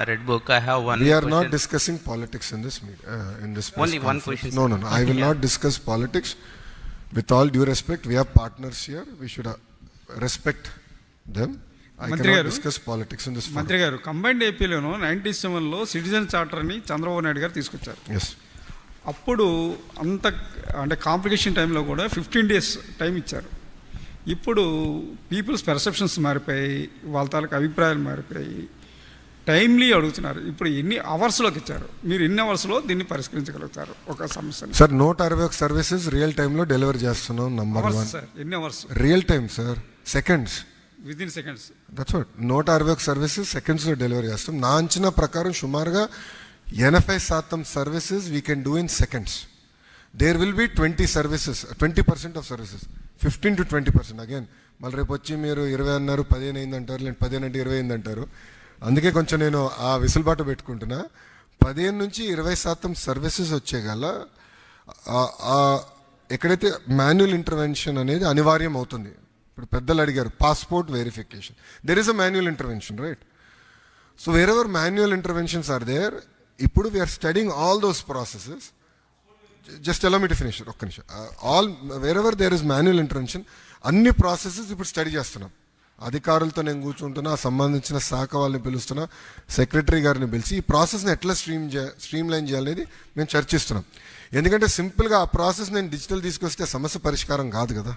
red book, I have one. We are not discussing politics in this Only one question. No, I will not discuss politics. With all due respect, we have partners here. We should respect them. I cannot discuss politics in this forum. మంత్రి గారు, combined ఏపీలోను 97లో citizen చార్టర్ని Chandrababu Naidu గారు తీసుకొచ్చారు. Yes. అప్పుడు అంత అంటే complication టైంలో కూడా 15 days time ఇచ్చారు. ఇప్పుడు పీపుల్స్ పర్సెప్షన్స్ మారిపోయి, వాళ్ళ తాలూకు అభిప్రాయాలు మారిపోయి, టైమ్లీ అడుగుతున్నారు. ఇప్పుడు ఎన్ని అవర్స్లోకి ఇచ్చారు, మీరు ఎన్ని అవర్స్లో దీన్ని పరిష్కరించగలుగుతారు ఒక సమస్యను? సార్ 161 సర్వీసెస్ రియల్ టైంలో డెలివర్ చేస్తున్నాం. నంబర్ 1 సార్, ఎన్ని hours? Real time sir, seconds, within seconds. That's what. 161 services సెకండ్స్లో డెలివరీ చేస్తాం. నా అంచనా ప్రకారం సుమారుగా 80% services we can do in seconds. There will be 20% of services, 15 to 20%. Again మళ్ళీ రేపు వచ్చి మీరు 20 అన్నారు, 15 అయింది అంటారు, లేదంటే 15 అంటే 20 అయింది అంటారు. అందుకే కొంచెం నేను ఆ విసులుబాటు పెట్టుకుంటున్నా. 15 నుంచి 20% సర్వీసెస్ వచ్చేగల ఎక్కడైతే మాన్యువల్ ఇంటర్వెన్షన్ అనేది అనివార్యం అవుతుంది. ఇప్పుడు పెద్దలు అడిగారు passport verification, there is a manual intervention, right? So wherever manual interventions are there, ఇప్పుడు we are studying all those processes. Just allow me to finish, ఒక్క నిమిషం. All wherever there is manual intervention, అన్ని processes ఇప్పుడు study చేస్తున్నాం. అధికారులతో నేను కూర్చుంటున్నా, సంబంధించిన శాఖ వాళ్ళని పిలుస్తున్నా, సెక్రటరీ గారిని పిలిచి ఈ ప్రాసెస్ని ఎట్లా స్ట్రీమ్ లైన్ చేయాలనేది మేము చర్చిస్తున్నాం. ఎందుకంటే సింపుల్గా ఆ ప్రాసెస్ నేను డిజిటల్ తీసుకొస్తే సమస్య పరిష్కారం కాదు కదా.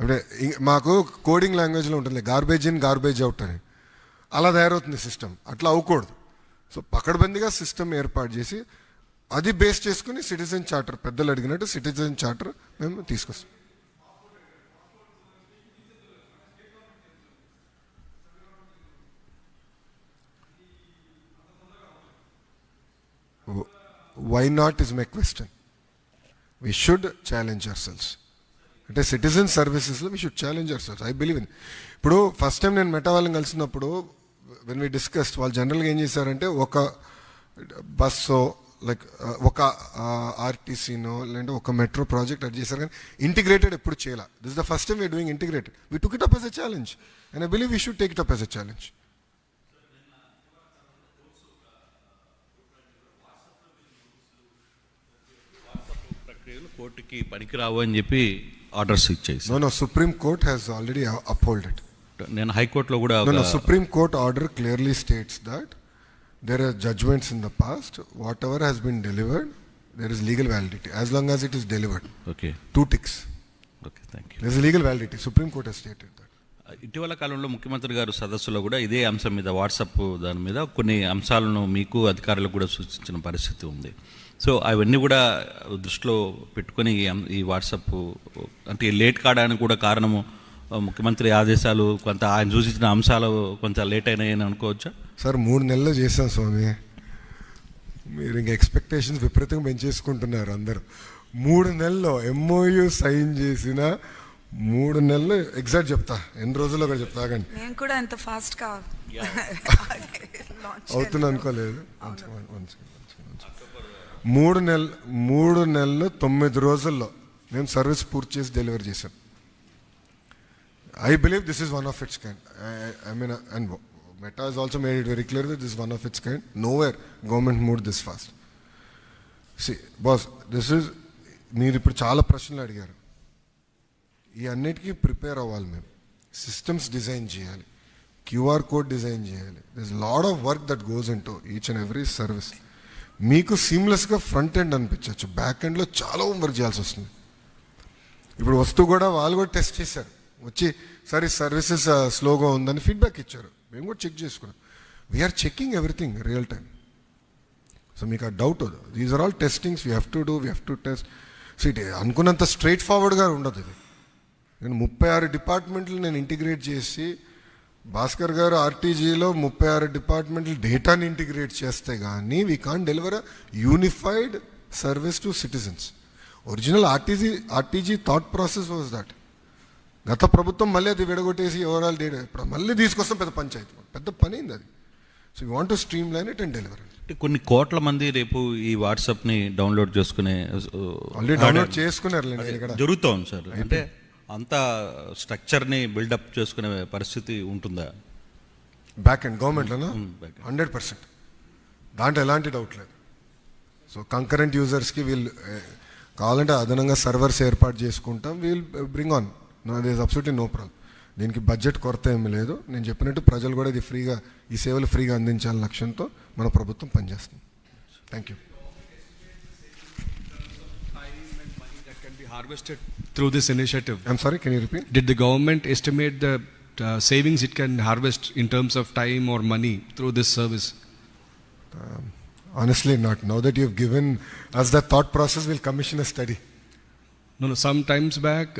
అంటే మాకు కోడింగ్ లాంగ్వేజ్లో ఉంటుంది గార్బేజ్ ఇన్ గార్బేజ్ అవుట్ అని, అలా తయారవుతుంది సిస్టమ్. అట్లా అవ్వకూడదు. సో పకడ్బందీగా సిస్టమ్ ఏర్పాటు చేసి అది బేస్ చేసుకుని సిటిజన్ చార్టర్, పెద్దలు అడిగినట్టు సిటిజన్ చార్టర్ మేము తీసుకొస్తాం. Why not is my question. We should challenge ourselves. అంటే సిటిజన్ సర్వీసెస్లో we should challenge our. I believe in. ఇప్పుడు ఫస్ట్ టైం నేను మెటా వాళ్ళని కలిసినప్పుడు వెన్ వీ డిస్కస్డ్, వాళ్ళు జనరల్గా ఏం చేశారంటే ఒక బస్సో లైక్ ఒక ఆర్టీసీనో లేదంటే ఒక మెట్రో ప్రాజెక్ట్ అది చేశారు, కానీ ఇంటిగ్రేటెడ్ ఎప్పుడు చేయాలి. This is the first time we are doing integrated. We took it up as a challenge and I believe we should take it up as a challenge. కోర్టుకి పనికిరావు అని చెప్పి ఆర్డర్స్ ఇచ్చేసి. No supreme court has already upholded. నేను హైకోర్టులో కూడా supreme court order clearly states that there are judgments in the past, whatever has been delivered there is legal validity as long as it is delivered. Okay 2 ticks. Okay thank you. There is a legal validity. Supreme Court has stated that. ఇటీవల కాలంలో ముఖ్యమంత్రి గారు సదస్సులో కూడా ఇదే అంశం మీద WhatsApp దాని మీద కొన్ని అంశాలను మీకు అధికారులకు కూడా సూచించిన పరిస్థితి ఉంది. సో అవన్నీ కూడా దృష్టిలో పెట్టుకొని ఈ వాట్సాప్ అంటే లేట్ కావడానికి కూడా కారణము ముఖ్యమంత్రి ఆదేశాలు కొంత ఆయన సూచించిన అంశాలు కొంచెం లేట్ అయినాయని అనుకోవచ్చా? సార్ 3 నెలలు చేశాం స్వామి, మీరు ఇంక ఎక్స్పెక్టేషన్స్ విపరీతంగా పెంచేసుకుంటున్నారు అందరూ. 3 నెలల్లో MOU సైన్ చేసిన 3 నెలలు ఎగ్జాక్ట్ చెప్తా, ఎన్ని రోజుల్లో కూడా చెప్తా. కానీ నేను కూడా ఎంత ఫాస్ట్గా అవుతుంది అనుకోలేదు. 3 నెలలు 9 రోజుల్లో మేము సర్వీస్ పూర్తి చేసి డెలివరీ చేశాం. I believe this is one of its kind. I mean, and Meta has also made it very clear that this is one of its kind. Nowhere government moved this fast. See, boss, this is, మీరు ఇప్పుడు చాలా ప్రశ్నలు అడిగారు. ఈ అన్నిటికీ prepare అవ్వాలి మేము. Systems design చేయాలి, QR కోడ్ డిజైన్ చేయాలి. This lot of work that goes in to each and every service. మీకు సీమ్లెస్గా ఫ్రంట్ ఎండ్ అనిపించవచ్చు, బ్యాక్ ఎండ్లో చాలా వర్క్ చేయాల్సి వస్తుంది. ఇప్పుడు వస్తూ కూడా వాళ్ళు కూడా టెస్ట్ చేశారు, వచ్చి సార్ ఈ సర్వీసెస్ స్లోగా ఉందని ఫీడ్బ్యాక్ ఇచ్చారు. మేము కూడా చెక్ చేసుకున్నాం. We're checking everything real time. So మీకు ఆ డౌట్ వద్దు. These are all testings we have to do, we have to test. So it అనుకున్నంత స్ట్రైట్ ఫార్వర్డ్గా ఉండదు ఇది. నేను 36 డిపార్ట్మెంట్లు నేను ఇంటిగ్రేట్ చేసి, భాస్కర్ గారు ఆర్టీజీలో 36 డిపార్ట్మెంట్లు డేటాని ఇంటిగ్రేట్ చేస్తే కానీ we can't deliver a unified service to citizens. Original RTG thought process was that. గత ప్రభుత్వం మళ్ళీ అది విడగొట్టేసి ఓవరాల్ డేటా ఇప్పుడు మళ్ళీ తీసుకొస్తాం, పెద్ద పంచాయతీ, పెద్ద పని అయింది అది. So you want to stream line it and deliver. కొన్ని కోట్ల మంది రేపు ఈ వాట్సాప్ని డౌన్లోడ్ చేసుకునే ఆల్రెడీ డౌన్లోడ్ చేసుకున్నారు జరుగుతోంది సార్. అంటే అంత స్ట్రక్చర్ని బిల్డప్ చేసుకునే పరిస్థితి ఉంటుందా బ్యాక్ ఎండ్ గవర్నమెంట్లోనా? 100%. దాంట్లో ఎలాంటి డౌట్ లేదు. సో కంకరెంట్ యూజర్స్కి వీళ్ళు కావాలంటే అదనంగా సర్వర్స్ ఏర్పాటు చేసుకుంటాం, we'll bring on. There is absolutely no problem. దీనికి బడ్జెట్ కొరత ఏమీ లేదు. నేను చెప్పినట్టు ప్రజలు కూడా ఇది ఫ్రీగా, ఈ సేవలు ఫ్రీగా అందించాలనే లక్ష్యంతో మన ప్రభుత్వం పనిచేస్తుంది. Thank you. Harvested through this initiative. I'm sorry, can you repeat? Did the government estimate the savings it can harvest in terms of time or money through this service? Honestly not. Now that you've given us the thought process, we'll commission a study. No, sometime back,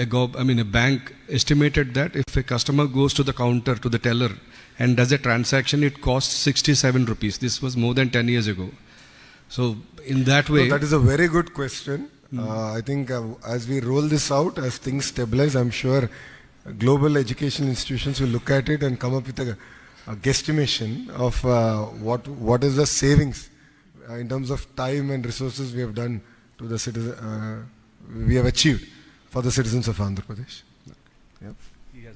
a bank estimated that if a customer goes to the counter, to the teller, and does a transaction, it costs 67 rupees. This was more than 10 years ago. So, in that way... No, that is a very good question. I think as we roll this out, as things stabilize, I'm sure global educational institutions will look at it and come up with a guesstimation of what is the savings in terms of time and resources we have done to the citizen, we have achieved for the citizens of Andhra Pradesh. Yeah.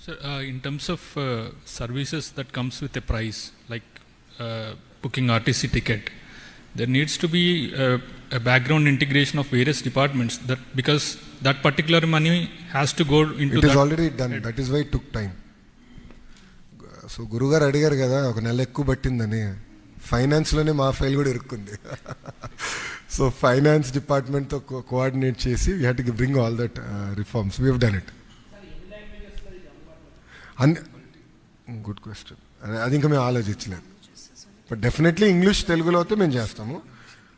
Sir, in terms of services that comes with a price, like booking RTC ticket, there needs to be a background integration of various departments, that because that particular money has to go into it is already done. That is why it took time. So గురుగారు అడిగారు కదా ఒక నెల ఎక్కువ పట్టిందని, ఫైనాన్స్లోనే మా file కూడా ఇరుక్కుంది. So finance డిపార్ట్మెంట్తో coordinate చేసి we had to bring all that reforms. We have done it. Good question. అది ఇంకా మేము ఆలోచించలేదు. బట్ డెఫినెట్లీ ఇంగ్లీష్ తెలుగులో అయితే మేము చేస్తాము.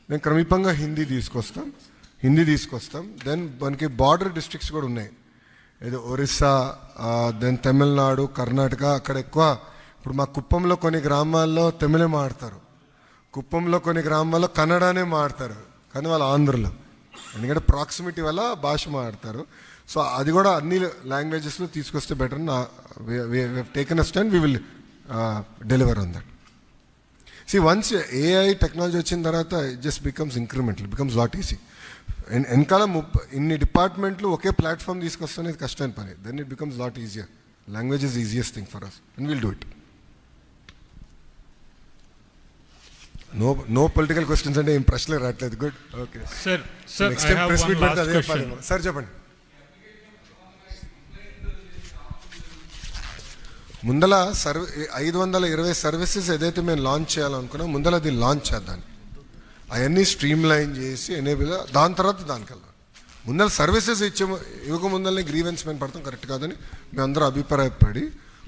నేను క్రమీపంగా హిందీ తీసుకొస్తాం. దెన్ మనకి బార్డర్ డిస్ట్రిక్ట్స్ కూడా ఉన్నాయి, ఏదో ఒరిస్సా, దెన్ తమిళనాడు, కర్ణాటక. అక్కడ ఎక్కువ ఇప్పుడు మా కుప్పంలో కొన్ని గ్రామాల్లో తమిళే మాడతారు, కుప్పంలో కొన్ని గ్రామాల్లో కన్నడనే మాడతారు, కానీ వాళ్ళు ఆంధ్రలో, ఎందుకంటే ప్రాక్సిమిటీ వల్ల భాష మాడతారు. సో అది కూడా అన్ని లాంగ్వేజెస్లో తీసుకొస్తే better. We have taken a stand, we will deliver on that. See, once AI technology వచ్చిన తర్వాత it just becomes incremental, becomes lot easy. వెనకాల ఇన్ని డిపార్ట్మెంట్లు ఒకే ప్లాట్ఫామ్ తీసుకొస్తానేది కష్టమైన పని. Then it becomes lot easier. Language is easiest thing for us and will do it. No political questions అంటే ఏం ప్రశ్నలు రావట్లేదు. Good, okay sir. Next time press meet పెడితే అదే చెప్పాలి. సార్ చెప్పండి. ముందల 520 సర్వీసెస్ ఏదైతే మేము లాంచ్ చేయాలనుకున్నాం, ముందల అది లాంచ్ చేద్దాం. అవన్నీ స్ట్రీమ్ లైన్ చేసి ఎనేబుల్ దాని తర్వాత దానికి వెళ్ళాలి. ముందర సర్వీసెస్ ఇవ్వక ముందరనే గ్రీవెన్స్ మేము పడతాం కరెక్ట్ కాదని మేమందరూ అభిప్రాయపడి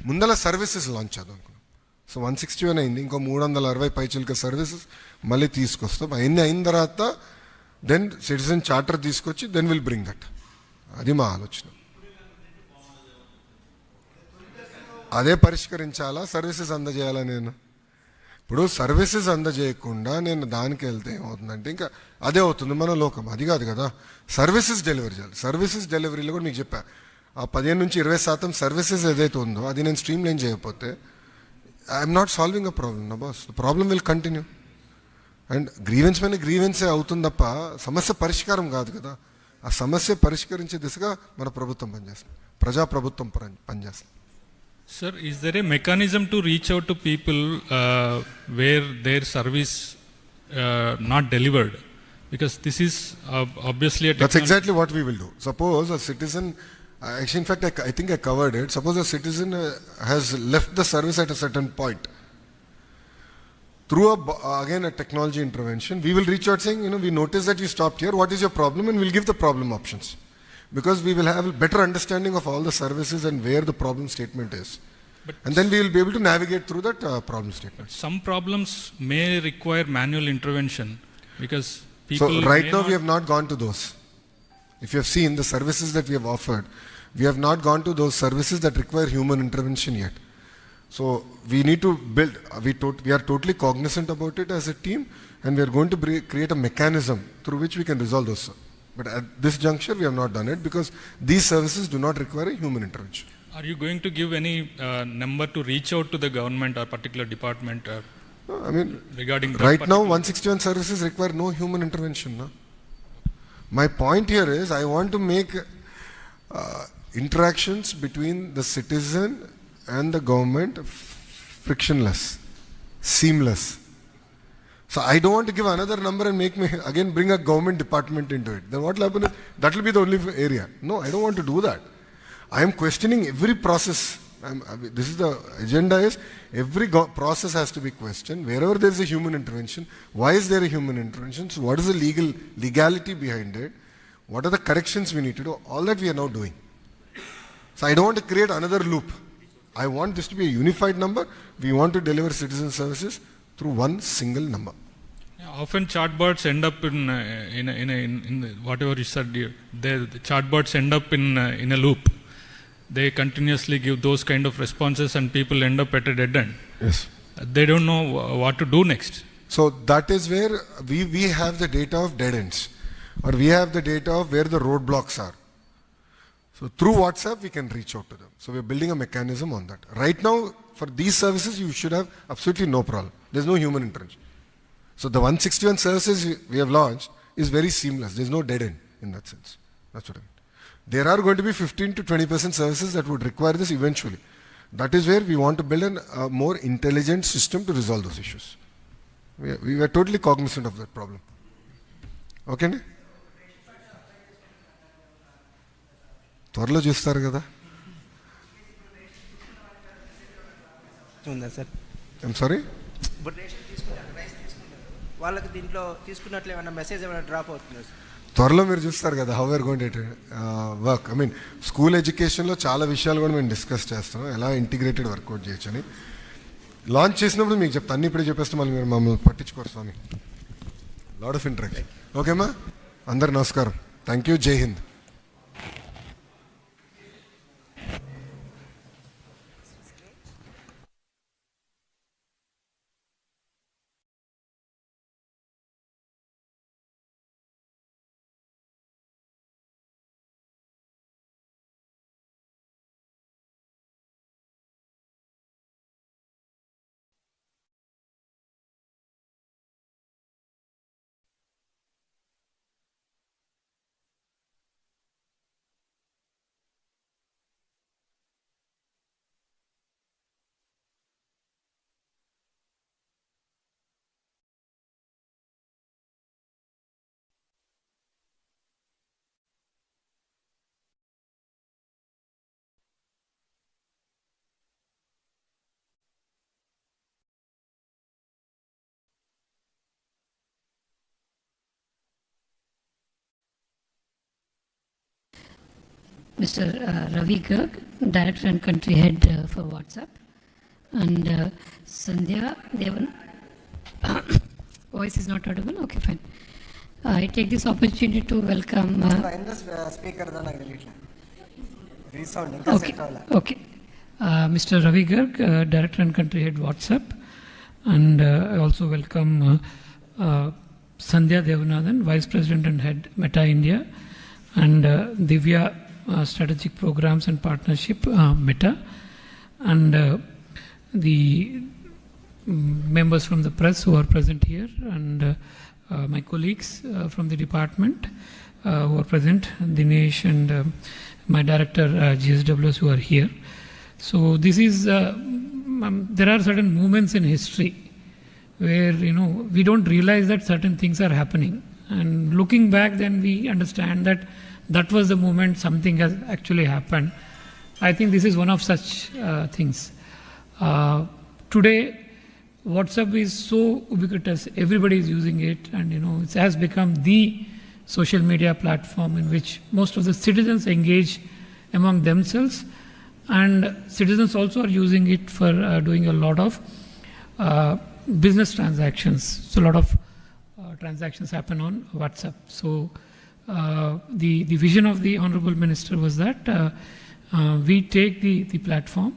ముందర సర్వీసెస్ లాంచ్ చేద్దాం అనుకున్నాం. సో 161 అయింది, ఇంకో 360 పైచిలుక సర్వీసెస్ మళ్ళీ తీసుకొస్తాం. అవన్నీ అయిన తర్వాత దెన్ సిటిజన్ చార్టర్ తీసుకొచ్చి దెన్ విల్ బ్రింగ్ దట్. అది మా ఆలోచన. అదే పరిష్కరించాలా, సర్వీసెస్ అందజేయాలా? నేను ఇప్పుడు సర్వీసెస్ అందజేయకుండా నేను దానికి వెళ్తే ఏమవుతుందంటే ఇంకా అదే అవుతుంది మన లోకం. అది కాదు కదా, సర్వీసెస్ డెలివరీ చేయాలి. సర్వీసెస్ డెలివరీలో కూడా మీకు చెప్పా, ఆ 15 నుంచి 20% సర్వీసెస్ ఏదైతే ఉందో అది నేను స్ట్రీమ్ లైన్ చేయకపోతే I'm not solving a problem నా boss. Problem will continue. And grievance పైన గ్రీవెన్సే అవుతుంది తప్ప సమస్య పరిష్కారం కాదు కదా. ఆ సమస్య పరిష్కరించే దిశగా మన ప్రభుత్వం పనిచేస్తుంది, ప్రజాప్రభుత్వం పనిచేస్తుంది. Sir, is there a mechanism to reach out to people where their service not delivered? Because this is obviously a That's exactly what we will do. Suppose a citizen, actually in fact I think I covered it. Suppose a citizen has left the service at a certain point. Through again a technology intervention, we will reach out saying, we noticed that you stopped here. What is your problem? And we'll give the problem options. Because we will have a better understanding of all the services and where the problem statement is. And then we will be able to navigate through that problem statement. Some problems may require manual intervention because people. So right now we have not gone to those. If you have seen the services that we have offered, we have not gone to those services that require human intervention yet. So we need to build, we are totally cognizant about it as a team, and we are going to create a mechanism through which we can resolve those. But at this juncture, we have not done it because these services do not require a human intervention. Are you going to give any number to reach out to the government or particular department regarding that? Right now, 161 services require no human intervention. No? My point here is I want to make interactions between the citizen and the government frictionless, seamless. So I don't want to give another number and make me again bring a government department into it. Then what will happen is that will be the only area. No, I don't want to do that. I am questioning every process. This is the agenda is every process has to be questioned. Wherever there is a human intervention, why is there a human intervention? So what is the legality behind it? What are the corrections we need to do? All that we are now doing. So I don't want to create another loop. I want this to be a unified number. We want to deliver citizen services through one single number. Often chatbots end up in whatever you said. The chatbots end up in a loop. They continuously give those kind of responses, and people end up at a dead end. Yes. They don't know what to do next. So that is where we have the data of dead ends, or we have the data of where the roadblocks are. So through WhatsApp, we can reach out to them. So we're building a mechanism on that. Right now, for these services, you should have absolutely no problem. There's no human intervention. So the 161 services we have launched is very seamless. There's no dead end in that sense. That's what I mean. There are going to be 15 to 20% services that would require this eventually. That is where we want to build a more intelligent system to resolve those issues. We were totally cognizant of that problem. Okay? త్వరలో చూస్తారు కదా. ఉందా sir? I'm sorry, వాళ్ళకి దీంట్లో తీసుకున్నట్లు ఏమైనా message ఏమైనా drop అవుతుందా సార్? త్వరలో మీరు చూస్తారు కదా how are going to work. I mean school ఎడ్యుకేషన్లో చాలా విషయాలు కూడా మేము డిస్కస్ చేస్తున్నాం, ఎలా ఇంటిగ్రేటెడ్ వర్కౌట్ చేయొచ్చు అని. లాంచ్ చేసినప్పుడు మీకు చెప్తాను, అన్ని ఇప్పుడే చెప్పేస్తే మళ్ళీ మీరు మమ్మల్ని పట్టించుకోరు స్వామి. Lot of interaction. ఓకేమ్మా, అందరు నమస్కారం. Thank you. జై హింద్. Mr. Ravi Garg, Director and Country Head for WhatsApp, and Sandhya Devan. Voice is not audible? Okay, fine. I take this opportunity to welcome... speaker Okay. Mr. Ravi Garg, Director and Country Head WhatsApp, and I also welcome Sandhya Devanathan, Vice President and Head Meta India, and Divya, Strategic Programs and Partnership Meta, and the members from the press who are present here, and my colleagues from the department who are present, Dinesh and my director GSWS who are here. So this is, there are certain moments in history where, we don't realize that certain things are happening. And looking back, then we understand that that was the moment something has actually happened. I think this is one of such things. Today, WhatsApp is so ubiquitous, everybody is using it, and it has become the social media platform in which most of the citizens engage among themselves, and citizens also are using it for doing a lot of business transactions. So a lot of transactions happen on WhatsApp. So the vision of the Honorable Minister was that we take the platform,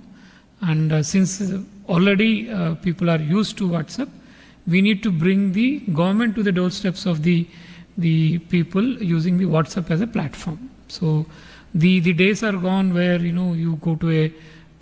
and since already people are used to WhatsApp, we need to bring the government to the doorsteps of the people using the WhatsApp as a platform. So the days are gone where you go to a